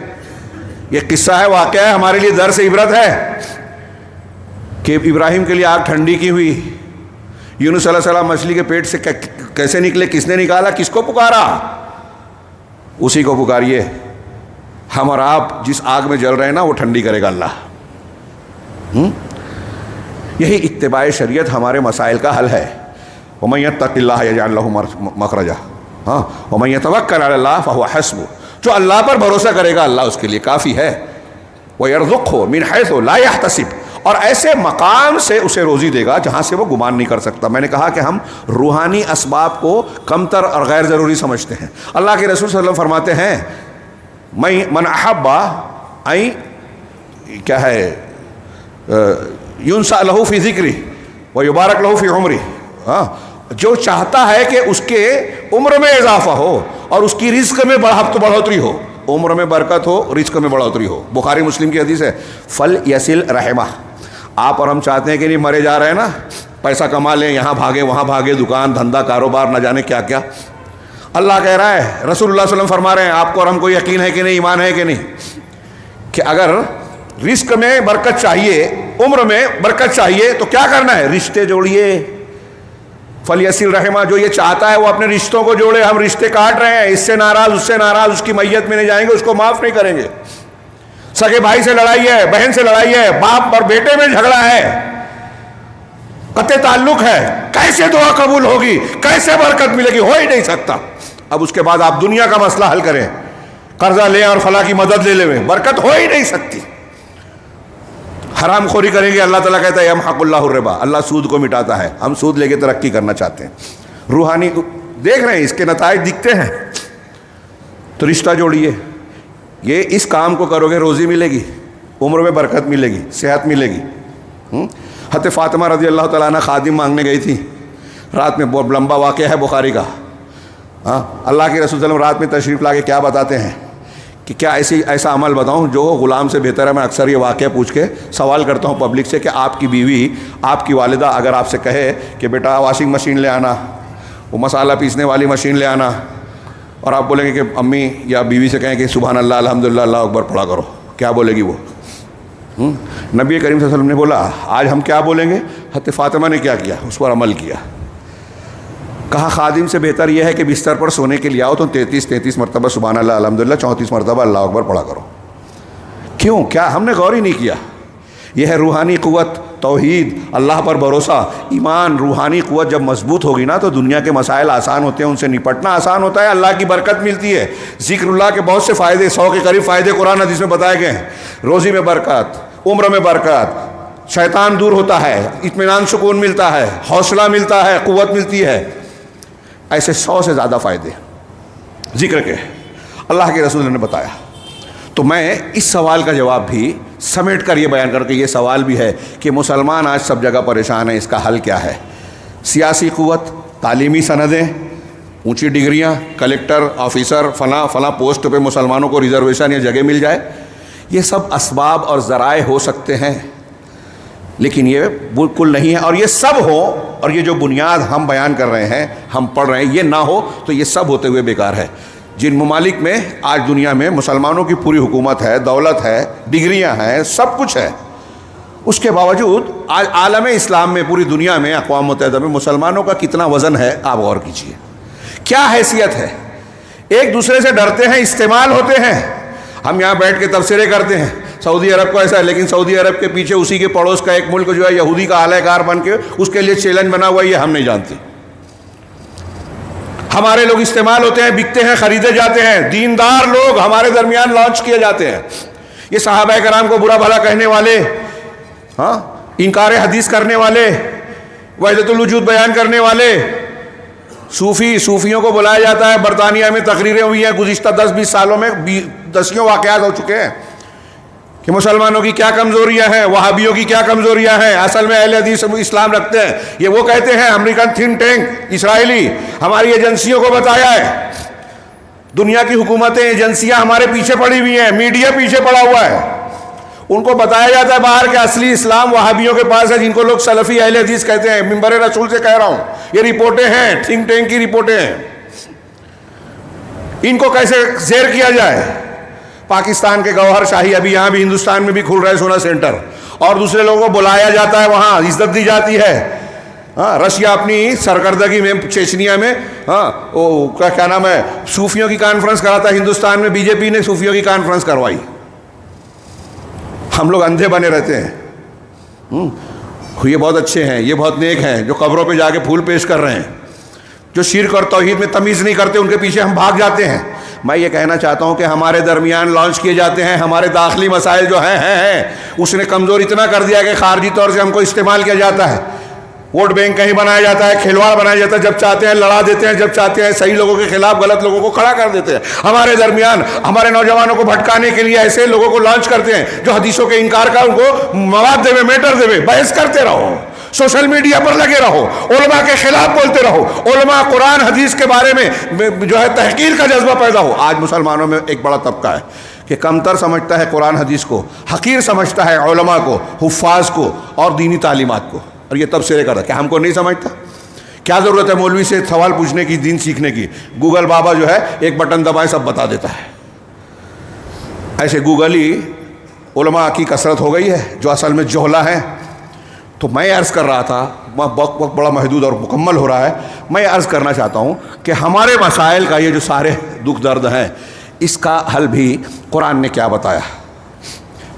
یہ قصہ ہے، واقعہ ہے، ہمارے لیے درس عبرت ہے کہ ابراہیم کے لیے آگ ٹھنڈی کی ہوئی. یونس علیہ السلام مچھلی کے پیٹ سے کیسے نکلے، کس نے نکالا، کس کو پکارا؟ اسی کو پکاریے. ہم اور آپ جس آگ میں جل رہے ہیں نا، وہ ٹھنڈی کرے گا اللہ. یہی اتباع شریعت ہمارے مسائل کا حل ہے. وَمَن يَتَّقِ اللَّهَ يَجْعَل لَّهُ مَخْرَجًا وَمَن يَتَوَكَّلْ عَلَى اللَّهِ فَهُوَ حَسْبُهُ. جو اللہ پر بھروسہ کرے گا اللہ اس کے لیے کافی ہے. وَيَرْزُقْهُ مِنْ حَيْثُ لَا يَحْتَسِبُ. اور ایسے مقام سے اسے روزی دے گا جہاں سے وہ گمان نہیں کر سکتا. میں نے کہا کہ ہم روحانی اسباب کو کمتر اور غیر ضروری سمجھتے ہیں. اللہ کے رسول صلی اللہ علیہ وسلم فرماتے ہیں من احب کیا ہے يُنْسَأَ لَهُ فِي ذِكْرِهِ وَيُبَارَكْ لَهُ فِي عُمْرِهِ. جو چاہتا ہے کہ اس کے عمر میں اضافہ ہو اور اس کی رزق میں بڑھوتری ہو، عمر میں برکت ہو، رزق میں بڑھوتری ہو. بخاری مسلم کی حدیث ہے فل یسل رحمہ. آپ اور ہم چاہتے ہیں کہ نہیں مرے جا رہے ہیں نا، پیسہ کما لیں، یہاں بھاگے وہاں بھاگے، دکان دھندا کاروبار نہ جانے کیا کیا. اللہ کہہ رہا ہے، رسول اللہ صلی اللہ علیہ وسلم فرما رہے ہیں، آپ کو اور ہم کو یقین ہے کہ نہیں، ایمان ہے کہ نہیں، کہ اگر رزق میں برکت چاہیے، عمر میں برکت چاہیے تو کیا کرنا ہے؟ رشتے جوڑیے. فلیسل رحمہ. جو یہ چاہتا ہے وہ اپنے رشتوں کو جوڑے. ہم رشتے کاٹ رہے ہیں، اس سے ناراض اس سے ناراض، اس کی میت میں نہیں جائیں گے، اس کو معاف نہیں کریں گے. سگے بھائی سے لڑائی ہے، بہن سے لڑائی ہے، باپ اور بیٹے میں جھگڑا ہے، قطع تعلق ہے، کیسے دعا قبول ہوگی، کیسے برکت ملے گی؟ ہو ہی نہیں سکتا. اب اس کے بعد آپ دنیا کا مسئلہ حل کریں، قرضہ لیں اور فلاں کی مدد لے لیں، برکت ہو ہی نہیں سکتی. حرام خوری کریں گے، اللہ تعالیٰ کہتا ہے یمحق اللہ الربا، اللہ سود کو مٹاتا ہے. ہم سود لے کے ترقی کرنا چاہتے ہیں. روحانی دیکھ رہے ہیں، اس کے نتائج دکھتے ہیں. تو رشتہ جوڑیے. یہ اس کام کو کرو گے روزی ملے گی، عمر میں برکت ملے گی، صحت ملے گی. حضرت فاطمہ رضی اللہ تعالیٰ عنہ خادم مانگنے گئی تھی رات میں. بہت لمبا واقعہ ہے بخاری کا. اللہ کے رسول صلی اللہ علیہ وسلم رات میں تشریف لا کے کیا بتاتے ہیں کہ کیا ایسا عمل بتاؤں جو غلام سے بہتر ہے. میں اکثر یہ واقعہ پوچھ کے سوال کرتا ہوں پبلک سے کہ آپ کی بیوی، آپ کی والدہ اگر آپ سے کہے کہ بیٹا واشنگ مشین لے آنا، وہ مسالہ پیسنے والی مشین لے آنا، اور آپ بولیں گے کہ امی یا بیوی سے کہیں کہ سبحان اللہ الحمدللہ اللہ اکبر پڑھا کرو، کیا بولے گی وہ؟ نبی کریم صلی اللہ علیہ وسلم نے بولا آج ہم کیا بولیں گے؟ حضرت فاطمہ نے کیا کیا؟ اس پر عمل کیا. کہا خادم سے بہتر یہ ہے کہ بستر پر سونے کے لیے آؤ تو 33 مرتبہ سبحان اللہ الحمدللہ، 34 مرتبہ اللہ اکبر پڑھا کرو. کیوں؟ کیا ہم نے غور ہی نہیں کیا؟ یہ ہے روحانی قوت، توحید، اللہ پر بھروسہ، ایمان. روحانی قوت جب مضبوط ہوگی نا تو دنیا کے مسائل آسان ہوتے ہیں، ان سے نپٹنا آسان ہوتا ہے، اللہ کی برکت ملتی ہے. ذکر اللہ کے بہت سے فائدے، 100 کے قریب فائدے قرآن حدیث میں بتائے گئے ہیں. روزی میں برکت، عمر میں برکت، شیطان دور ہوتا ہے، اطمینان سکون ملتا ہے، حوصلہ ملتا ہے، قوت ملتی ہے. ایسے 100 سے زیادہ فائدے ذکر کے اللہ کے رسول نے بتایا. تو میں اس سوال کا جواب بھی سمیٹ کر یہ بیان کر کے یہ سوال بھی ہے کہ مسلمان آج سب جگہ پریشان ہیں، اس کا حل کیا ہے؟ سیاسی قوت، تعلیمی سندیں، اونچی ڈگریاں، کلیکٹر، آفیسر، فلاں پوسٹ پہ مسلمانوں کو ریزرویشن یا جگہ مل جائے، یہ سب اسباب اور ذرائع ہو سکتے ہیں، لیکن یہ بالکل نہیں ہے. اور یہ سب ہو، اور یہ جو بنیاد ہم بیان کر رہے ہیں، ہم پڑھ رہے ہیں، یہ نہ ہو تو یہ سب ہوتے ہوئے بیکار ہے. جن ممالک میں آج دنیا میں مسلمانوں کی پوری حکومت ہے، دولت ہے، ڈگریاں ہیں، سب کچھ ہے، اس کے باوجود آج عالم اسلام میں، پوری دنیا میں، اقوام متحدہ میں مسلمانوں کا کتنا وزن ہے آپ غور کیجئے. کیا حیثیت ہے؟ ایک دوسرے سے ڈرتے ہیں، استعمال ہوتے ہیں. ہم یہاں بیٹھ کے تبصرے کرتے ہیں سعودی عرب کو ایسا ہے، لیکن سعودی عرب کے پیچھے اسی کے پڑوس کا ایک ملک جو ہے یہودی کا اعلی کار بن کے اس کے لیے چیلنج بنا ہوا ہے، یہ ہم نہیں جانتے. ہمارے لوگ استعمال ہوتے ہیں، بکتے ہیں، خریدے جاتے ہیں. دیندار لوگ ہمارے درمیان لانچ کیے جاتے ہیں. یہ صحابہ کرام کو برا بھلا کہنے والے، انکار حدیث کرنے والے، وحدت الوجود بیان کرنے والے صوفیوں کو بلایا جاتا ہے. برطانیہ میں تقریریں ہوئی ہیں گزشتہ 10-20 سالوں میں، 10 واقعات ہو چکے ہیں کہ مسلمانوں کی کیا کمزوریاں ہیں، وہابیوں کی کیا کمزوریاں ہیں. اصل میں اہل حدیث اسلام رکھتے ہیں. یہ وہ کہتے ہیں، امریکن تھنک ٹینک اسرائیلی ہماری ایجنسیوں کو بتایا ہے دنیا کی حکومتیں ایجنسیاں ہمارے پیچھے پڑی ہوئی ہیں, میڈیا پیچھے پڑا ہوا ہے. ان کو بتایا جاتا ہے باہر کہ اصلی اسلام وہابیوں کے پاس ہے, جن کو لوگ سلفی اہل حدیث کہتے ہیں. منبر رسول سے کہہ رہا ہوں, یہ رپورٹیں ہیں, تھنک ٹینک کی رپورٹیں ہیں. ان کو کیسے زیر کیا جائے. پاکستان کے گوہر شاہی ابھی یہاں بھی ہندوستان میں بھی کھل رہا ہے سونا سینٹر, اور دوسرے لوگوں کو بلایا جاتا ہے, وہاں عزت دی جاتی ہے. ہاں, رشیا اپنی سرکردگی میں چیچنیا میں وہ کیا نام ہے صوفیوں کی کانفرنس کراتا ہے. ہندوستان میں بی جے پی نے صوفیوں کی کانفرنس کروائی. ہم لوگ اندھے بنے رہتے ہیں. یہ بہت اچھے ہیں, یہ بہت نیک ہیں, جو قبروں پہ جا کے پھول پیش کر رہے ہیں, جو شرک اور توحید میں تمیز نہیں کرتے, ان کے پیچھے ہم بھاگ جاتے ہیں. میں یہ کہنا چاہتا ہوں کہ ہمارے درمیان لانچ کیے جاتے ہیں ہمارے داخلی مسائل جو ہیں اس نے کمزور اتنا کر دیا کہ خارجی طور سے ہم کو استعمال کیا جاتا ہے. ووٹ بینک کہیں بنایا جاتا ہے, کھلواڑ بنایا جاتا ہے, جب چاہتے ہیں لڑا دیتے ہیں, جب چاہتے ہیں صحیح لوگوں کے خلاف غلط لوگوں کو کھڑا کر دیتے ہیں. ہمارے درمیان ہمارے نوجوانوں کو بھٹکانے کے لیے ایسے لوگوں کو لانچ کرتے ہیں جو حدیثوں کے انکار کا ان کو مواد دے, میٹر دے, بحث کرتے رہو, سوشل میڈیا پر لگے رہو, علماء کے خلاف بولتے رہو, علماء قرآن حدیث کے بارے میں جو ہے تحقیر کا جذبہ پیدا ہو. آج مسلمانوں میں ایک بڑا طبقہ ہے کہ کمتر سمجھتا ہے قرآن حدیث کو, حقیر سمجھتا ہے علماء کو, حفاظ کو اور دینی تعلیمات کو. اور یہ تب سے لے کر کیا ہم کو نہیں سمجھتا؟ کیا ضرورت ہے مولوی سے سوال پوچھنے کی, دین سیکھنے کی؟ گوگل بابا جو ہے ایک بٹن دبائے سب بتا دیتا ہے. ایسے گوگل ہی علماء کی کثرت ہو گئی ہے جو اصل میں جوہلا ہیں. تو میں عرض کر رہا تھا, وقت بڑا محدود اور مکمل ہو رہا ہے, میں عرض کرنا چاہتا ہوں کہ ہمارے مسائل کا یہ جو سارے دکھ درد ہیں اس کا حل بھی قرآن نے کیا بتایا.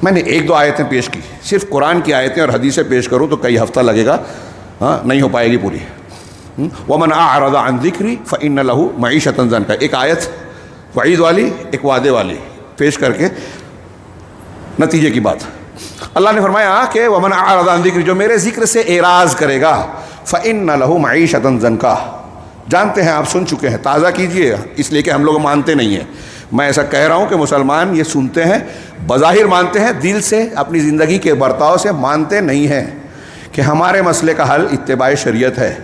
میں نے ایک دو آیتیں پیش کی, صرف قرآن کی آیتیں اور حدیثیں پیش کروں تو کئی ہفتہ لگے گا, نہیں ہو پائے گی پوری. وَمَنْ أَعْرَضَ عَنْ ذِكْرِي فَإِنَّ لَهُ مَعِيشَةً ضَنْكَ, ایک آیت وعید والی ایک وعدے والی پیش کر کے نتیجے کی بات. اللہ نے فرمایا کہ وَمَنْ أَعْرَضَ عَنْ ذِكْرِي, جو میرے ذکر سے اعراض کرے گا, فَإِنَّ لَهُ مَعِيشَةً ضَنْكَ, جانتے ہیں آپ, سن چکے ہیں, تازہ کیجئے, اس لیے کہ ہم لوگ مانتے نہیں ہیں. میں ایسا کہہ رہا ہوں کہ مسلمان یہ سنتے ہیں, بظاہر مانتے ہیں, دل سے اپنی زندگی کے برتاؤ سے مانتے نہیں ہیں کہ ہمارے مسئلے کا حل اتباع شریعت ہے.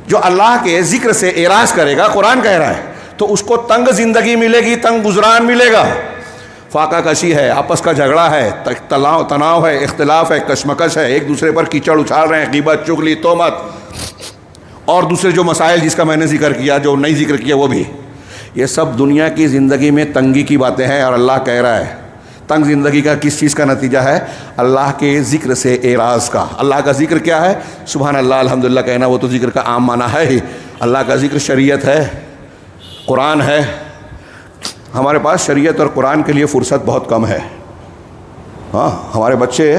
جو اللہ کے ذکر سے اعراض کرے گا, قرآن کہہ رہا ہے, تو اس کو تنگ زندگی ملے گی, تنگ گزران ملے گا. فاقہ کشی ہے, آپس کا جھگڑا ہے, تناؤ ہے, اختلاف ہے, کشمکش ہے, ایک دوسرے پر کیچڑ اچھال رہے ہیں, غیبت, چغلی, تہمت اور دوسرے جو مسائل جس کا میں نے ذکر کیا, جو نہیں ذکر کیا وہ بھی. یہ سب دنیا کی زندگی میں تنگی کی باتیں ہیں. اور اللہ کہہ رہا ہے تنگ زندگی کا کس چیز کا نتیجہ ہے؟ اللہ کے ذکر سے اعراض کا. اللہ کا ذکر کیا ہے؟ سبحان اللہ الحمدللہ کہنا, وہ تو ذکر کا عام معنی ہے ہی. اللہ کا ذکر شریعت ہے, قرآن ہے. ہمارے پاس شریعت اور قرآن کے لیے فرصت بہت کم ہے. ہاں, ہمارے بچے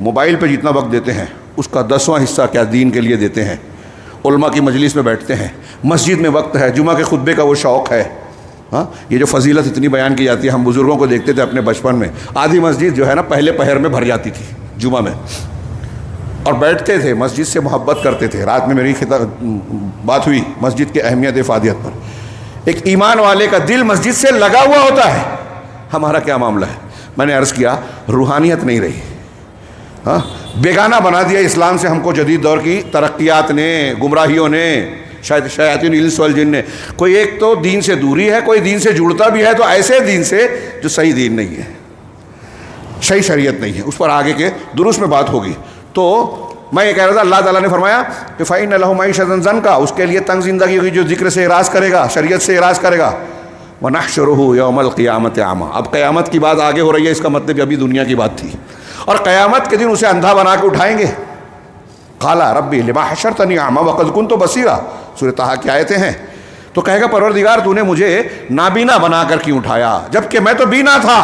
موبائل پہ جتنا وقت دیتے ہیں اس کا 10واں حصہ کیا دین کے لیے دیتے ہیں. علماء کی مجلس میں بیٹھتے ہیں, مسجد میں وقت ہے, جمعہ کے خطبے کا وہ شوق ہے. ہاں, یہ جو فضیلت اتنی بیان کی جاتی ہے, ہم بزرگوں کو دیکھتے تھے اپنے بچپن میں, آدھی مسجد جو ہے نا پہلے پہر میں بھر جاتی تھی جمعہ میں, اور بیٹھتے تھے, مسجد سے محبت کرتے تھے. رات میں میری بات ہوئی مسجد کی اہمیت افادیت پر. ایک ایمان والے کا دل مسجد سے لگا ہوا ہوتا ہے. ہمارا کیا معاملہ ہے؟ میں نے عرض کیا روحانیت نہیں رہی. ہاں, بیگانہ بنا دیا اسلام سے ہم کو جدید دور کی ترقیات نے, گمراہیوں نے, شاید شیاطین الانس والجن نے. کوئی ایک تو دین سے دوری ہے, کوئی دین سے جڑتا بھی ہے تو ایسے دین سے جو صحیح دین نہیں ہے, صحیح شریعت نہیں ہے. اس پر آگے کے دروس میں بات ہوگی. تو میں یہ کہہ رہا تھا, اللہ تعالیٰ نے فرمایا کہ فَإِنَّ لَهُ مَعِيشَةً ضَنْكَ, اس کے لیے تنگ زندگی ہوگی جو ذکر سے اعراض کرے گا, شریعت سے اعراض کرے گا. وَنَحْشُرُهُ يَوْمَ الْقِيَامَةِ أَعْمَىٰ, اب قیامت کی بات آگے ہو رہی ہے, اس کا مطلب ابھی دنیا کی بات تھی. اور قیامت کے دن اسے اندھا بنا کے اٹھائیں گے. قَالَ رَبِّ لِمَا حَشَرْتَنِي أَعْمَىٰ وَقَدْ كُنتُ بَصِيرًا, سورہ طٰہٰ کی آیتیں ہیں. تو کہے گا پروردگار تو نے مجھے نابینا بنا کر کیوں اٹھایا جبکہ میں تو بینا تھا.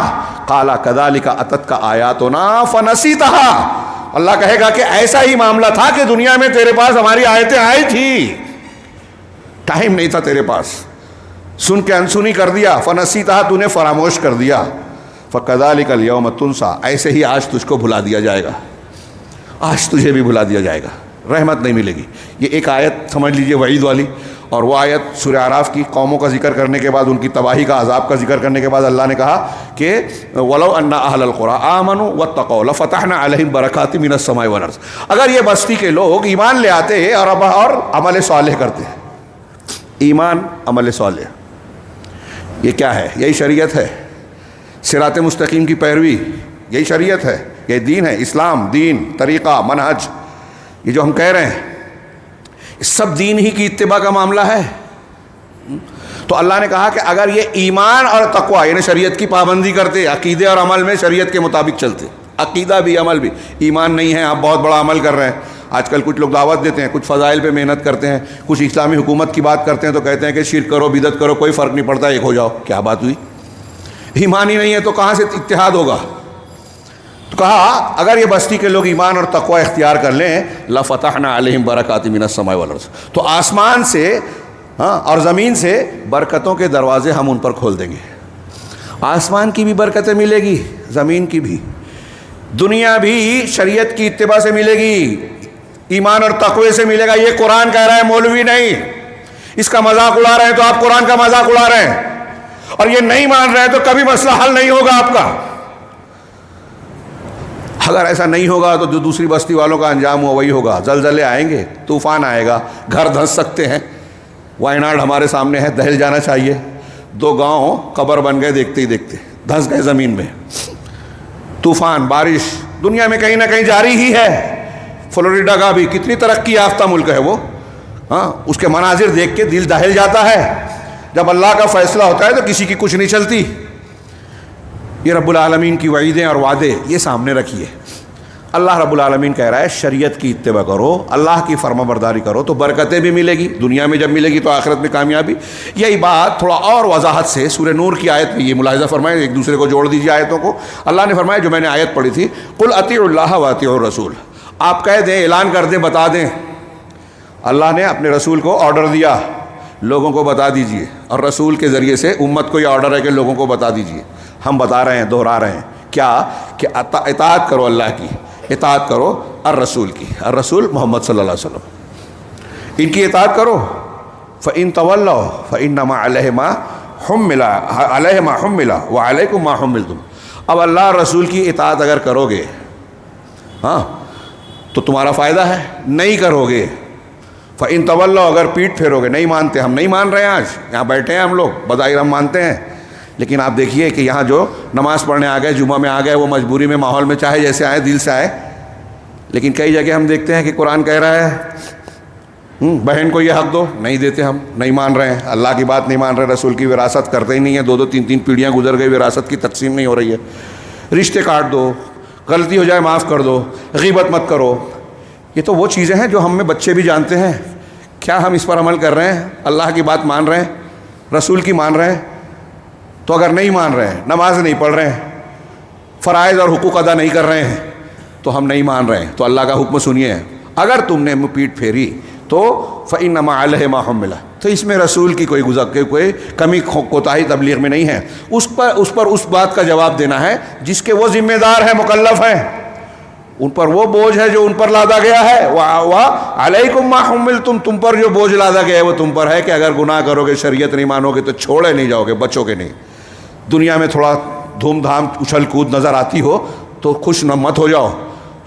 قَالَ كَذَٰلِكَ أَتَتْكَ آيَاتُنَا فَنَسِيتَهَا, اللہ کہے گا کہ ایسا ہی معاملہ تھا کہ دنیا میں تیرے پاس ہماری آیتیں آئی تھی, ٹائم نہیں تھا تیرے پاس, سن کے انسنی کر دیا. فَنَسِيتَهَا, تو نے فراموش کر دیا. فَكَذَٰلِكَ الْيَوْمَ تُنسَىٰ, ایسے ہی آج تجھ کو بھلا دیا جائے گا, آج تجھے بھی بھلا دیا جائے گا, رحمت نہیں ملے گی. یہ ایک آیت سمجھ لیجئے وعید والی. اور وہ آیت سورہ اعراف کی قوموں کا ذکر کرنے کے بعد, ان کی تباہی کا, عذاب کا ذکر کرنے کے بعد اللہ نے کہا کہ وَلَوْ أَنَّ أَهْلَ الْقُرَىٰ آمَنُوا وَاتَّقَوْا لَفَتَحْنَا عَلَيْهِمْ بَرَكَاتٍ مِّنَ السَّمَاءِ وَالْأَرْضِ, اگر یہ بستی کے لوگ ایمان لے آتے اور عمل صالح کرتے, ایمان عمل صالح, یہ کیا ہے؟ یہی شریعت ہے، صراط مستقیم کی پیروی، یہی شریعت ہے، یہ دین ہے، اسلام، دین، طریقہ، منہج، یہ جو ہم کہہ رہے ہیں سب دین ہی کی اتباع کا معاملہ ہے۔ تو اللہ نے کہا کہ اگر یہ ایمان اور تقوی یعنی شریعت کی پابندی کرتے، عقیدے اور عمل میں شریعت کے مطابق چلتے، عقیدہ بھی عمل بھی، ایمان نہیں ہے آپ بہت بڑا عمل کر رہے ہیں، آج کل کچھ لوگ دعوت دیتے ہیں، کچھ فضائل پہ محنت کرتے ہیں، کچھ اسلامی حکومت کی بات کرتے ہیں تو کہتے ہیں کہ شرک کرو، بدعت کرو، کوئی فرق نہیں پڑتا، ایک ہو جاؤ۔ کیا بات ہوئی؟ ایمان ہی نہیں ہے تو کہاں سے اتحاد ہوگا؟ تو کہا اگر یہ بستی کے لوگ ایمان اور تقوی اختیار کر لیں لَفَتَحْنَا عَلَيْهِمْ بَرَكَاتٍ مِنَ السَّمَاءِ وَالْأَرْضِ، تو آسمان سے اور زمین سے برکتوں کے دروازے ہم ان پر کھول دیں گے۔ آسمان کی بھی برکتیں ملے گی، زمین کی بھی، دنیا بھی شریعت کی اتباع سے ملے گی، ایمان اور تقوی سے ملے گا۔ یہ قرآن کہہ رہا ہے، مولوی نہیں۔ اس کا مذاق اڑا رہے ہیں تو آپ قرآن کا مذاق اڑا رہے ہیں، اور یہ نہیں مان رہے ہیں تو کبھی مسئلہ حل نہیں ہوگا آپ کا۔ اگر ایسا نہیں ہوگا تو جو دوسری بستی والوں کا انجام ہوا وہی ہوگا، زلزلے آئیں گے، طوفان آئے گا، گھر دھنس سکتے ہیں۔ وائناڈ ہمارے سامنے ہے، دہل جانا چاہیے، 2 گاؤں قبر بن گئے دیکھتے ہی دیکھتے، دھنس گئے زمین میں۔ طوفان، بارش دنیا میں کہیں نہ کہیں جاری ہی ہے۔ فلوریڈا کا بھی کتنی ترقی یافتہ ملک ہے وہ، اس کے مناظر دیکھ کے دل دہل جاتا ہے۔ جب اللہ کا فیصلہ ہوتا ہے تو کسی کی کچھ نہیں چلتی۔ یہ رب العالمین کی وعیدیں اور وعدے یہ سامنے رکھیے۔ اللہ رب العالمین کہہ رہا ہے شریعت کی اتباع کرو، اللہ کی فرما برداری کرو تو برکتیں بھی ملے گی، دنیا میں جب ملے گی تو آخرت میں کامیابی۔ یہی بات تھوڑا اور وضاحت سے سورہ نور کی آیت میں یہ ملاحظہ فرمائیں، ایک دوسرے کو جوڑ دیجیے آیتوں کو۔ اللہ نے فرمایا جو میں نے آیت پڑھی تھی، قل اطیعوا اللہ واطیعوا الرسول، آپ کہہ دیں، اعلان کر دیں، بتا دیں، اللہ نے اپنے رسول کو آرڈر دیا لوگوں کو بتا دیجئے، اور رسول کے ذریعے سے امت کو یہ آرڈر ہے کہ لوگوں کو بتا دیجئے۔ ہم بتا رہے ہیں، دہرا رہے ہیں کیا کہ اطاعت کرو اللہ کی، اطاعت کرو الرسول کی، الرسول محمد صلی اللہ علیہ وسلم، ان کی اطاعت کرو۔ فَإِن تَوَلَّوْا فَإِنَّمَا عَلَيْهِ مَا حُمِّلَ وَعَلَيْكُمْ مَا حُمِّلْتُمْ۔ اب اللہ رسول کی اطاعت اگر کرو گے تو تمہارا فائدہ ہے، نہیں کرو گے فَإِن تَوَلَّوْا، اگر پیٹ پھیرو گے، نہیں مانتے، ہم نہیں مان رہے ہیں، آج یہاں بیٹھے ہیں ہم لوگ، بظاہر ہم مانتے ہیں، لیکن آپ دیکھیے کہ یہاں جو نماز پڑھنے آ گئے، جمعہ میں آ گئے، وہ مجبوری میں، ماحول میں، چاہے جیسے آئے، دل سے آئے، لیکن کئی جگہ ہم دیکھتے ہیں کہ قرآن کہہ رہا ہے بہن کو یہ حق دو، نہیں دیتے، ہم نہیں مان رہے ہیں، اللہ کی بات نہیں مان رہے، رسول کی وراثت کرتے ہی نہیں ہیں، 2 3 پیڑھیاں گزر گئی، وراثت کی تقسیم نہیں ہو رہی ہے، رشتے کاٹ دو، غلطی ہو جائے معاف کر دو، غیبت مت کرو۔ یہ تو وہ چیزیں ہیں جو ہم میں بچے بھی جانتے ہیں۔ کیا ہم اس پر عمل کر رہے ہیں؟ اللہ کی بات مان رہے ہیں، رسول کی مان رہے ہیں؟ تو اگر نہیں مان رہے ہیں، نماز نہیں پڑھ رہے ہیں، فرائض اور حقوق ادا نہیں کر رہے ہیں، تو ہم نہیں مان رہے ہیں، تو اللہ کا حکم سنیے، اگر تم نے پیٹ پھیری تو فَإِنَّمَا عَلَيْهِ مَا حُمِّلَ، تو اس میں رسول کی کوئی کمی کوتاہی تبلیغ میں نہیں ہے، اس پر اس بات کا جواب دینا ہے جس کے وہ ذمہ دار ہیں، مکلف ہیں، ان پر وہ بوجھ ہے جو ان پر لادا گیا ہے۔ وَعَلَيْكُمْ مَا حُمِّلْتُمْ، تم پر جو بوجھ لادا گیا ہے وہ تم پر ہے کہ اگر گناہ کرو گے، شریعت نہیں مانو گے تو چھوڑے نہیں جاؤ گے، بچو گے نہیں۔ دنیا میں تھوڑا دھوم دھام اچھل کود نظر آتی ہو تو خوش مت ہو جاؤ،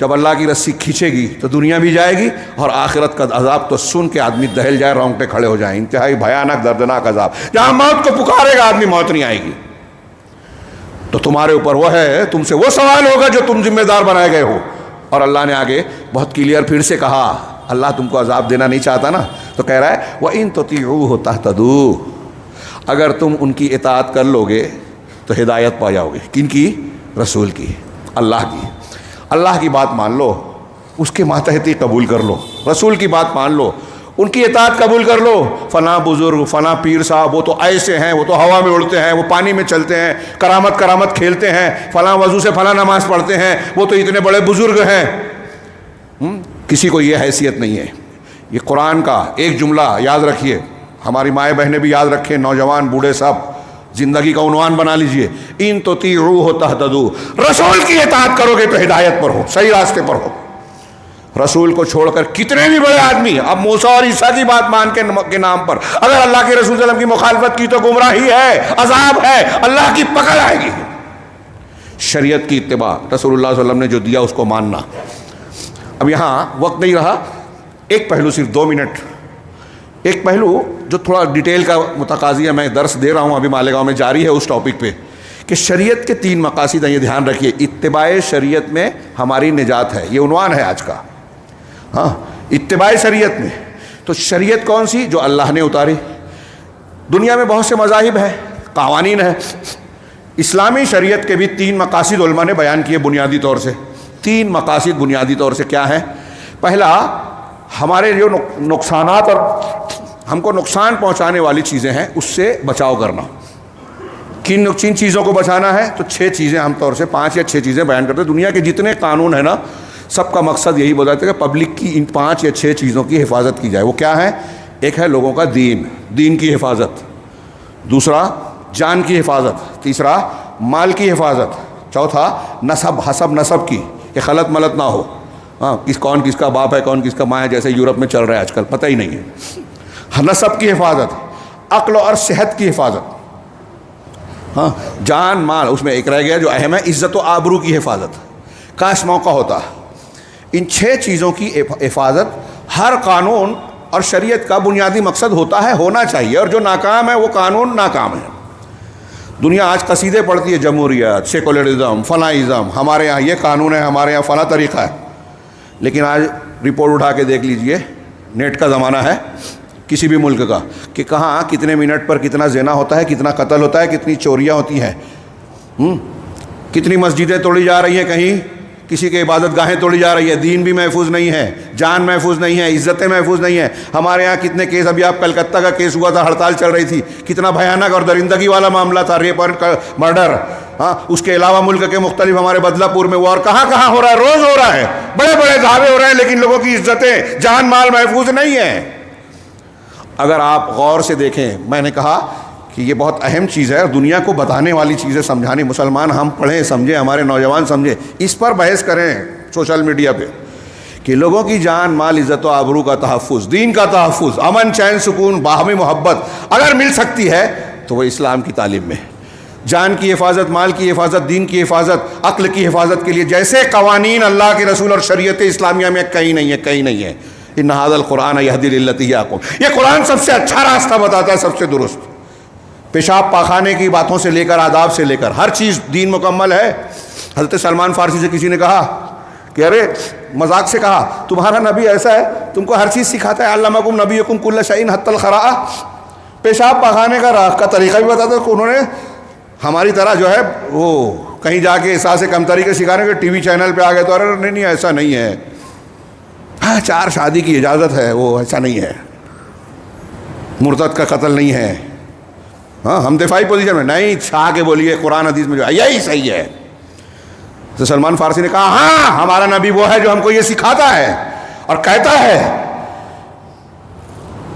جب اللہ کی رسی کھینچے گی تو دنیا بھی جائے گی، اور آخرت کا عذاب تو سن کے آدمی دہل جائے، رونگٹے کھڑے ہو جائیں، انتہائی بھیانک دردناک عذاب، جہاں موت کو پکارے گا آدمی، موت نہیں آئے گی۔ تو تمہارے اوپر وہ ہے، تم سے وہ سوال ہوگا جو تم ذمہ دار بنائے گئے ہو۔ اور اللہ نے آگے بہت کلیئر پھر سے کہا، اللہ تم کو عذاب دینا نہیں چاہتا نا، تو کہہ رہا ہے وَإِن تُطِيعُوهُ تَهْتَدُوا، اگر تم ان کی اطاعت کر لو گے تو ہدایت پا جاؤ گے۔ کن کی؟ رسول کی، اللہ کی۔ اللہ کی بات مان لو، اس کے ماتحتی قبول کر لو، رسول کی بات مان لو، ان کی اطاعت قبول کر لو۔ فلاں بزرگ، فلاں پیر صاحب، وہ تو ایسے ہیں، وہ تو ہوا میں اڑتے ہیں، وہ پانی میں چلتے ہیں، کرامت کھیلتے ہیں، فلاں وضو سے فلاں نماز پڑھتے ہیں، وہ تو اتنے بڑے بزرگ ہیں۔ کسی کو یہ حیثیت نہیں ہے۔ یہ قرآن کا ایک جملہ یاد رکھیے، ہماری مائیں بہنیں بھی یاد رکھیں، نوجوان بوڑھے سب زندگی کا عنوان بنا لیجئے، ان تطیعوہ تہتدوا، رسول کی اطاعت کرو گے تو ہدایت پر ہو، صحیح راستے پر ہو۔ رسول کو چھوڑ کر کتنے بھی بڑے آدمی، اب موسیٰ اور عیسیٰ کی بات مان کے نام پر اگر اللہ کے رسول صلی اللہ علیہ وسلم کی مخالفت کی تو گمراہی ہے، عذاب ہے، اللہ کی پکڑ آئے گی۔ شریعت کی اتباع، رسول اللہ صلی اللہ علیہ وسلم نے جو دیا اس کو ماننا۔ اب یہاں وقت نہیں رہا، ایک پہلو صرف 2 منٹ، ایک پہلو جو تھوڑا ڈیٹیل کا متقاضی ہے، میں درس دے رہا ہوں ابھی مالیگاؤں میں جاری ہے اس ٹاپک پہ، کہ شریعت کے 3 مقاصد ہیں، یہ دھیان رکھیے۔ اتباع شریعت میں ہماری نجات ہے، یہ عنوان ہے آج کا۔ ہاں، اتباع شریعت میں تو شریعت کون سی؟ جو اللہ نے اتاری۔ دنیا میں بہت سے مذاہب ہیں، قوانین ہیں، اسلامی شریعت کے بھی 3 مقاصد علماء نے بیان کیے بنیادی طور سے۔ 3 مقاصد بنیادی طور سے کیا ہیں؟ پہلا، ہمارے جو نقصانات اور ہم کو نقصان پہنچانے والی چیزیں ہیں اس سے بچاؤ کرنا۔ کن چیزوں کو بچانا ہے؟ تو 6 چیزیں، عام طور سے 5 یا 6 چیزیں بیان کرتے ہیں۔ دنیا کے جتنے قانون ہیں نا، سب کا مقصد یہی بتاتے ہیں کہ پبلک کی ان 5 یا 6 چیزوں کی حفاظت کی جائے۔ وہ کیا ہے؟ ایک ہے لوگوں کا دین کی حفاظت، دوسرا جان کی حفاظت، تیسرا مال کی حفاظت، چوتھا حسب نسب کی، کہ خلط ملط نہ ہو۔ ہاں، کون کس کا باپ ہے، کون کس کا ماں ہے، جیسے یورپ میں چل رہا ہے آج کل، پتہ ہی نہیں ہے۔ نسب کی حفاظت، عقل اور صحت کی حفاظت، ہاں، جان مال، اس میں ایک رہ گیا جو اہم ہے، عزت و آبرو کی حفاظت۔ کاش موقع ہوتا۔ ان 6 چیزوں کی حفاظت ہر قانون اور شریعت کا بنیادی مقصد ہوتا ہے، ہونا چاہیے، اور جو ناکام ہے وہ قانون ناکام ہے۔ دنیا آج قصیدے پڑھتی ہے، جمہوریت، سیکولرزم، فلانزم، ہمارے یہاں یہ قانون ہے، ہمارے یہاں فلاں طریقہ ہے، لیکن آج رپورٹ اٹھا کے دیکھ لیجئے، نیٹ کا زمانہ ہے کسی بھی ملک کا، کہ کہاں کتنے منٹ پر کتنا زنا ہوتا ہے، کتنا قتل ہوتا ہے، کتنی چوریاں ہوتی ہیں، کتنی مسجدیں توڑی جا رہی ہیں، کہیں کسی کے عبادت گاہیں توڑی جا رہی ہے، دین بھی محفوظ نہیں ہے، جان محفوظ نہیں ہے، عزتیں محفوظ نہیں ہیں۔ ہمارے یہاں کتنے کیس، ابھی آپ کلکتہ کا کیس ہوا تھا، ہڑتال چل رہی تھی، کتنا بھیانک اور درندگی والا معاملہ تھا، ریپ اور مرڈر۔ ہاں، اس کے علاوہ ملک کے مختلف، ہمارے بدلہ پور میں ہوا، اور کہاں کہاں ہو رہا ہے، روز ہو رہا ہے، بڑے بڑے دعوے ہو رہے ہیں، لیکن لوگوں کی عزتیں، جان مال محفوظ نہیں ہیں۔ اگر آپ غور سے دیکھیں، میں نے کہا کہ یہ بہت اہم چیز ہے، دنیا کو بتانے والی چیزیں سمجھانی، مسلمان ہم پڑھیں سمجھیں، ہمارے نوجوان سمجھیں، اس پر بحث کریں سوشل میڈیا پہ، کہ لوگوں کی جان مال عزت و آبرو کا تحفظ، دین کا تحفظ، امن چین سکون باہمی محبت اگر مل سکتی ہے تو وہ اسلام کی تعلیم میں۔ جان کی حفاظت، مال کی حفاظت، دین کی حفاظت، عقل کی حفاظت کے لیے جیسے قوانین اللہ کے رسول اور شریعت اسلامیہ میں کہیں نہیں ہے۔ ان ھذا القرآن یہدی للتی ہی اقوم، یہ قرآن سب سے اچھا راستہ بتاتا ہے، سب سے درست۔ پیشاب پاخانے کی باتوں سے لے کر آداب سے لے کر ہر چیز دین مکمل ہے۔ حضرت سلمان فارسی سے کسی نے کہا کہ ارے، مذاق سے کہا، تمہارا نبی ایسا ہے، تم کو ہر چیز سکھاتا ہے، علمکم نبیکم کل شیء حتی الخراء، پیشاب پاخانے کا طریقہ بھی بتاتا ہے۔ انہوں نے ہماری طرح جو ہے وہ کہیں جا کے احساس کمتری کے سکھانے کے ٹی وی چینل پہ آ گئے تو ارے نہیں ایسا نہیں ہے، ہاں 4 شادی کی اجازت ہے، وہ ایسا نہیں ہے، مرتد کا قتل نہیں ہے، ہاں ہم دفاعی پوزیشن میں نہیں، چھا کے بولیے قرآن حدیث میں جو ہے یہی صحیح ہے۔ تو سلمان فارسی نے کہا ہاں، ہمارا نبی وہ ہے جو ہم کو یہ سکھاتا ہے اور کہتا ہے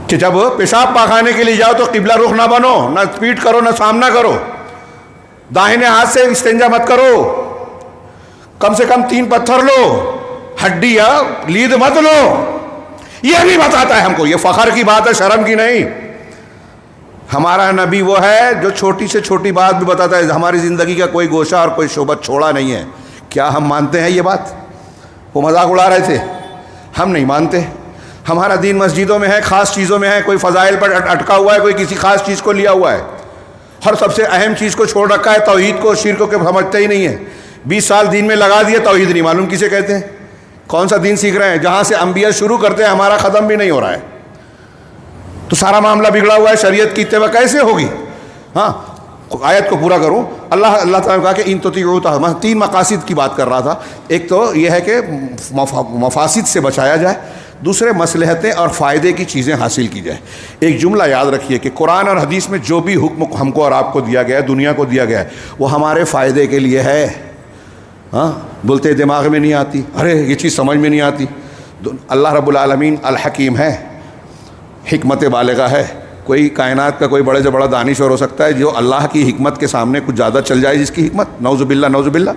کہ جب پیشاب پاخانے کے لیے جاؤ تو قبلہ رخ نہ بنو، نہ پیٹ کرو، نہ سامنا کرو، داہنے ہاتھ سے استنجا مت کرو، کم سے کم 3 پتھر لو، ہڈی یا لید مت لو، یہ بھی بتاتا ہے ہم کو۔ یہ فخر کی بات ہے، شرم کی نہیں۔ ہمارا نبی وہ ہے جو چھوٹی سے چھوٹی بات بھی بتاتا ہے، ہماری زندگی کا کوئی گوشہ اور کوئی شعبہ چھوڑا نہیں ہے۔ کیا ہم مانتے ہیں یہ بات؟ وہ مذاق اڑا رہے تھے، ہم نہیں مانتے۔ ہمارا دین مسجدوں میں ہے، خاص چیزوں میں ہے، کوئی فضائل پر اٹکا ہوا ہے، کوئی کسی خاص چیز کو لیا ہوا ہے، اور سب سے اہم چیز کو چھوڑ رکھا ہے، توحید کو، شرک کو سمجھتے ہی نہیں ہے۔ 20 سال دین میں لگا دیے، توحید نہیں معلوم کسے کہتے ہیں، کون سا دین سیکھ رہے ہیں؟ جہاں سے انبیاء شروع کرتے ہیں ہمارا ختم بھی نہیں ہو رہا ہے، تو سارا معاملہ بگڑا ہوا ہے۔ شریعت کی اتباع کیسے ہوگی؟ ہاں، آیت کو پورا کروں، اللہ تعالیٰ نے کہا کہ ان تطیعوا، میں 3 مقاصد کی بات کر رہا تھا۔ ایک تو یہ ہے کہ مفاسد سے بچایا جائے، دوسرے مصلحتیں اور فائدے کی چیزیں حاصل کی جائے۔ ایک جملہ یاد رکھیے کہ قرآن اور حدیث میں جو بھی حکم ہم کو اور آپ کو دیا گیا ہے، دنیا کو دیا گیا ہے، وہ ہمارے فائدے کے لیے ہے۔ ہاں، بولتے دماغ میں نہیں آتی، ارے یہ چیز سمجھ میں نہیں آتی۔ اللہ رب العالمین الحکیم ہے، حکمت بالغہ ہے۔ کوئی کائنات کا کوئی بڑے سے بڑا دانشور ہو سکتا ہے جو اللہ کی حکمت کے سامنے کچھ زیادہ چل جائے، جس کی حکمت نعوذ باللہ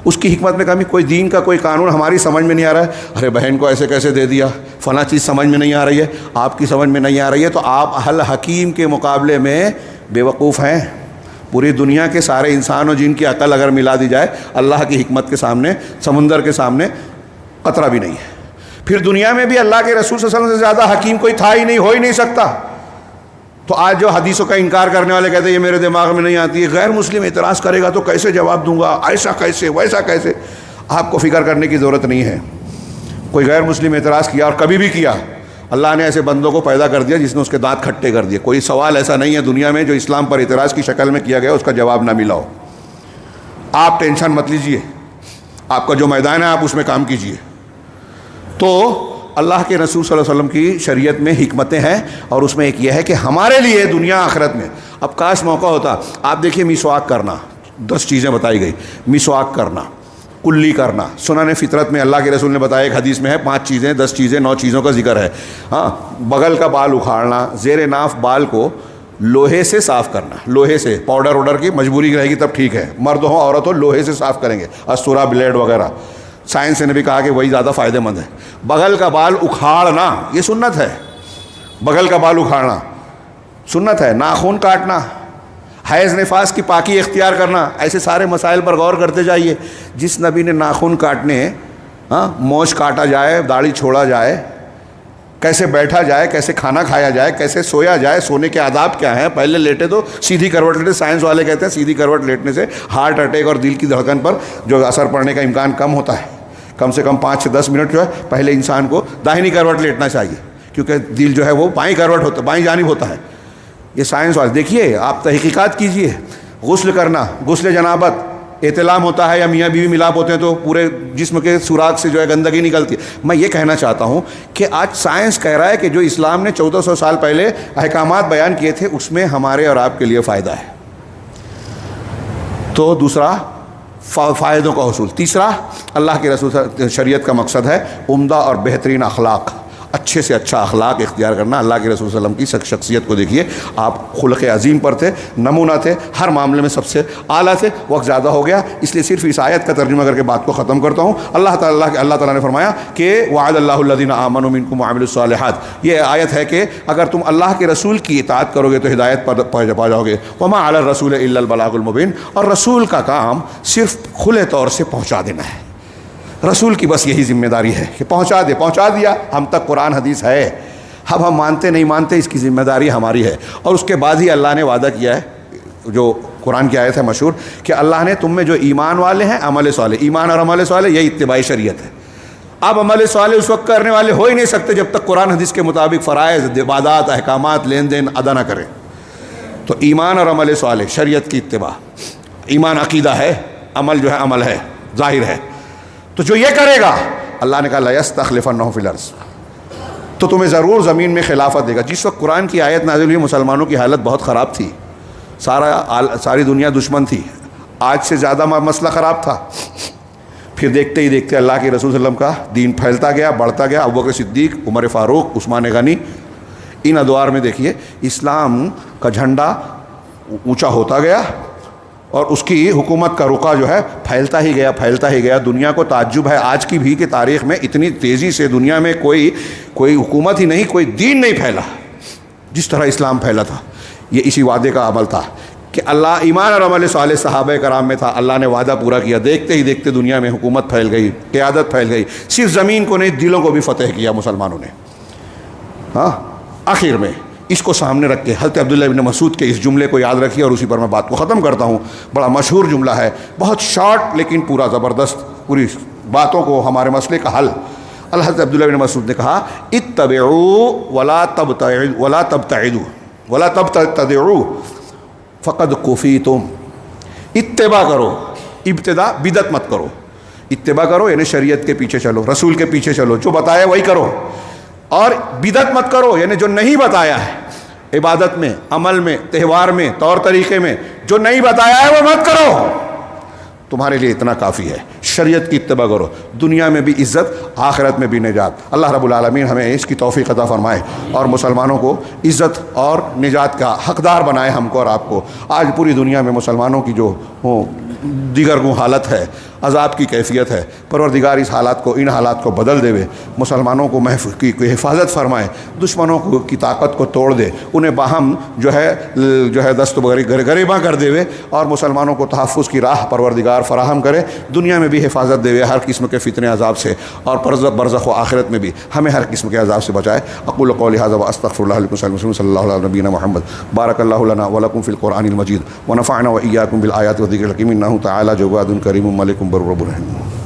اس کی حکمت میں کمی، کوئی دین کا کوئی قانون ہماری سمجھ میں نہیں آ رہا ہے، ارے بہن کو ایسے کیسے دے دیا، فلاں چیز سمجھ میں نہیں آ رہی ہے، آپ کی سمجھ میں نہیں آ رہی ہے، تو آپ الحکیم کے مقابلے میں بے وقوف ہیں۔ پوری دنیا کے سارے انسان اور جن کی عقل اگر ملا دی جائے، اللہ کی حکمت کے سامنے، سمندر کے سامنے قطرہ بھی نہیں ہے۔ پھر دنیا میں بھی اللہ کے رسول صلی اللہ علیہ وسلم سے زیادہ حکیم کوئی تھا ہی نہیں، ہو ہی نہیں سکتا. تو آج جو حدیثوں کا انکار کرنے والے کہتے ہیں یہ میرے دماغ میں نہیں آتی ہے، غیر مسلم اعتراض کرے گا تو کیسے جواب دوں گا، ایسا کیسے ویسا کیسے. آپ کو فکر کرنے کی ضرورت نہیں ہے. کوئی غیر مسلم اعتراض کیا اور کبھی بھی کیا، اللہ نے ایسے بندوں کو پیدا کر دیا جس نے اس کے دانت کھٹے کر دیے. کوئی سوال ایسا نہیں ہے دنیا میں جو اسلام پر اعتراض کی شکل میں کیا گیا اس کا جواب نہ ملا ہو. آپ ٹینشن مت لیجئے، آپ کا جو میدان ہے آپ اس میں کام کیجئے. تو اللہ کے رسول صلی اللہ علیہ وسلم کی شریعت میں حکمتیں ہیں، اور اس میں ایک یہ ہے کہ ہمارے لیے دنیا آخرت میں اب کاش موقع ہوتا. آپ دیکھیے مسواک کرنا، 10 چیزیں بتائی گئی. مسواک کرنا، کلی کرنا، سنن فطرت میں اللہ کے رسول نے بتایا، ایک حدیث میں ہے 5 چیزیں 10 چیزیں 9 چیزوں کا ذکر ہے. ہاں، بغل کا بال اکھاڑنا، زیر ناف بال کو لوہے سے صاف کرنا، لوہے سے، پاؤڈر ووڈر کی مجبوری رہے گی تب ٹھیک ہے، مرد ہو عورت ہو لوہے سے صاف کریں گے، استورا بلیڈ وغیرہ. سائنس نے بھی کہا کہ وہی زیادہ فائدہ مند ہے. بغل کا بال اکھاڑنا یہ سنت ہے، بغل کا بال اکھاڑنا سنت ہے. ناخن کاٹنا، حیض نفاس کی پاکی اختیار کرنا، ایسے سارے مسائل پر غور کرتے جائیے. جس نبی نے ناخن کاٹنے، موچھ کاٹا جائے، داڑھی چھوڑا جائے، کیسے بیٹھا جائے، کیسے کھانا کھایا جائے، کیسے سویا جائے، سونے کے آداب کیا ہیں. پہلے لیٹے تو سیدھی کروٹ لیٹے، سائنس والے کہتے ہیں سیدھی کروٹ لیٹنے سے ہارٹ اٹیک اور دل کی دھڑکن پر جو اثر پڑنے کا امکان کم ہوتا ہے. کم سے کم 5 سے 10 منٹ جو ہے پہلے انسان کو داہنی کروٹ لیٹنا چاہیے، کیونکہ دل جو ہے وہ بائیں کروٹ ہوتا ہے، بائیں جانب ہوتا ہے. یہ سائنس والے دیکھیے، آپ تحقیقات کیجئے. غسل کرنا، غسل جنابت احتلام ہوتا ہے یا میاں بیوی ملاپ ہوتے ہیں تو پورے جسم کے سوراخ سے جو ہے گندگی نکلتی ہے. میں یہ کہنا چاہتا ہوں کہ آج سائنس کہہ رہا ہے کہ جو اسلام نے 1400 سال پہلے احکامات بیان کیے تھے اس میں ہمارے اور آپ کے لیے فائدہ ہے. تو دوسرا فائدوں کا حصول. تیسرا، اللہ کے رسول شریعت کا مقصد ہے عمدہ اور بہترین اخلاق، اچھے سے اچھا اخلاق اختیار کرنا. اللہ کے رسول صلی اللہ علیہ وسلم کی شخصیت کو دیکھیے، آپ خلق عظیم پر تھے، نمونہ تھے، ہر معاملے میں سب سے اعلیٰ تھے. وقت زیادہ ہو گیا اس لیے صرف اس آیت کا ترجمہ کر کے بات کو ختم کرتا ہوں. اللہ تعالیٰ نے فرمایا کہ وعد اللہ الذین آمنوا منکم وعملوا الصالحات. یہ آیت ہے کہ اگر تم اللہ کے رسول کی اطاعت کرو گے تو ہدایت پر پا جاؤ گے. وما علی الرسول الا البلاغ المبین. اور رسول کا کام صرف کھلے طور سے پہنچا دینا ہے. رسول کی بس یہی ذمہ داری ہے کہ پہنچا دیا. ہم تک قرآن حدیث ہے، اب ہم مانتے نہیں مانتے اس کی ذمہ داری ہماری ہے. اور اس کے بعد ہی اللہ نے وعدہ کیا ہے، جو قرآن کی آیت ہے مشہور، کہ اللہ نے تم میں جو ایمان والے ہیں عمل صالح، ایمان اور عمل صالح یہ اتباعی شریعت ہے. آپ عمل صالح اس وقت کرنے والے ہو ہی نہیں سکتے جب تک قرآن حدیث کے مطابق فرائض، عبادات، احکامات، لین دین ادا نہ کریں. تو ایمان اور عمل صالح شریعت کی اتباع. ایمان عقیدہ ہے، عمل جو ہے عمل ہے، ظاہر ہے. تو جو یہ کرے گا اللہ نے کہا لَيَسْتَخْلِفَنَّهُ فِي الْأَرْضِ، تو تمہیں ضرور زمین میں خلافت دے گا. جس وقت قرآن کی آیت نازل ہوئی مسلمانوں کی حالت بہت خراب تھی، ساری دنیا دشمن تھی، آج سے زیادہ مسئلہ خراب تھا. پھر دیکھتے ہی دیکھتے اللہ کے رسول صلی اللہ علیہ وسلم کا دین پھیلتا گیا، بڑھتا گیا. ابوبکر صدیق، عمر فاروق، عثمان غنی، ان ادوار میں دیکھیے اسلام کا جھنڈا اونچا ہوتا گیا اور اس کی حکومت کا رقعہ جو ہے پھیلتا ہی گیا. دنیا کو تعجب ہے آج کی بھی کہ تاریخ میں اتنی تیزی سے دنیا میں کوئی حکومت ہی نہیں، کوئی دین نہیں پھیلا جس طرح اسلام پھیلا تھا. یہ اسی وعدے کا عمل تھا کہ اللہ ایمان اور عمل صالح صحابہ کرام میں تھا. اللہ نے وعدہ پورا کیا. دیکھتے ہی دیکھتے دنیا میں حکومت پھیل گئی، قیادت پھیل گئی. صرف زمین کو نہیں دلوں کو بھی فتح کیا مسلمانوں نے. آخر میں اس کو سامنے رکھ کے حضرت عبداللہ ابن مسعود کے اس جملے کو یاد رکھیے اور اسی پر میں بات کو ختم کرتا ہوں. بڑا مشہور جملہ ہے، بہت شارٹ لیکن پورا زبردست، پوری باتوں کو، ہمارے مسئلے کا حل. حضرت عبداللہ ابن مسعود نے کہا اتبعوا ولا تبتدعوا فقد کفیتم. اتباع کرو، ابتدا بدعت مت کرو. اتباع کرو یعنی شریعت کے پیچھے چلو، رسول کے پیچھے چلو، جو بتایا وہی کرو. اور بدعت مت کرو یعنی جو نہیں بتایا ہے عبادت میں، عمل میں، تہوار میں، طور طریقے میں، جو نہیں بتایا ہے وہ مت کرو. تمہارے لیے اتنا کافی ہے. شریعت کی اتباع کرو، دنیا میں بھی عزت، آخرت میں بھی نجات. اللہ رب العالمین ہمیں اس کی توفیق عطا فرمائے اور مسلمانوں کو عزت اور نجات کا حقدار بنائے، ہم کو اور آپ کو. آج پوری دنیا میں مسلمانوں کی جو دیگر حالت ہے، عذاب کی کیفیت ہے۔ پروردگار اس حالات کو، ان حالات کو بدل دے، مسلمانوں کو کی حفاظت فرمائے، دشمنوں کی طاقت کو توڑ دے، انہیں باہم جو ہے دست گریباں کر دے اور مسلمانوں کو تحفظ کی راہ پروردگار فراہم کرے، دنیا میں بھی حفاظت دے ہر قسم کے فتنے عذاب سے، اور برزخ و آخرت میں بھی ہمیں ہر قسم کے عذاب سے بچائے۔ اقول قولی ھذا واستغفر اللہ لکم صلی اللہ علیہ نبینا محمد۔ بارک اللہ لنا ولکم فی القرآن المجید ونفعنا وإیاکم بالآیات والذکر الحکیم، انہ تعالی جواد کریم ملک بر رب الرحیم۔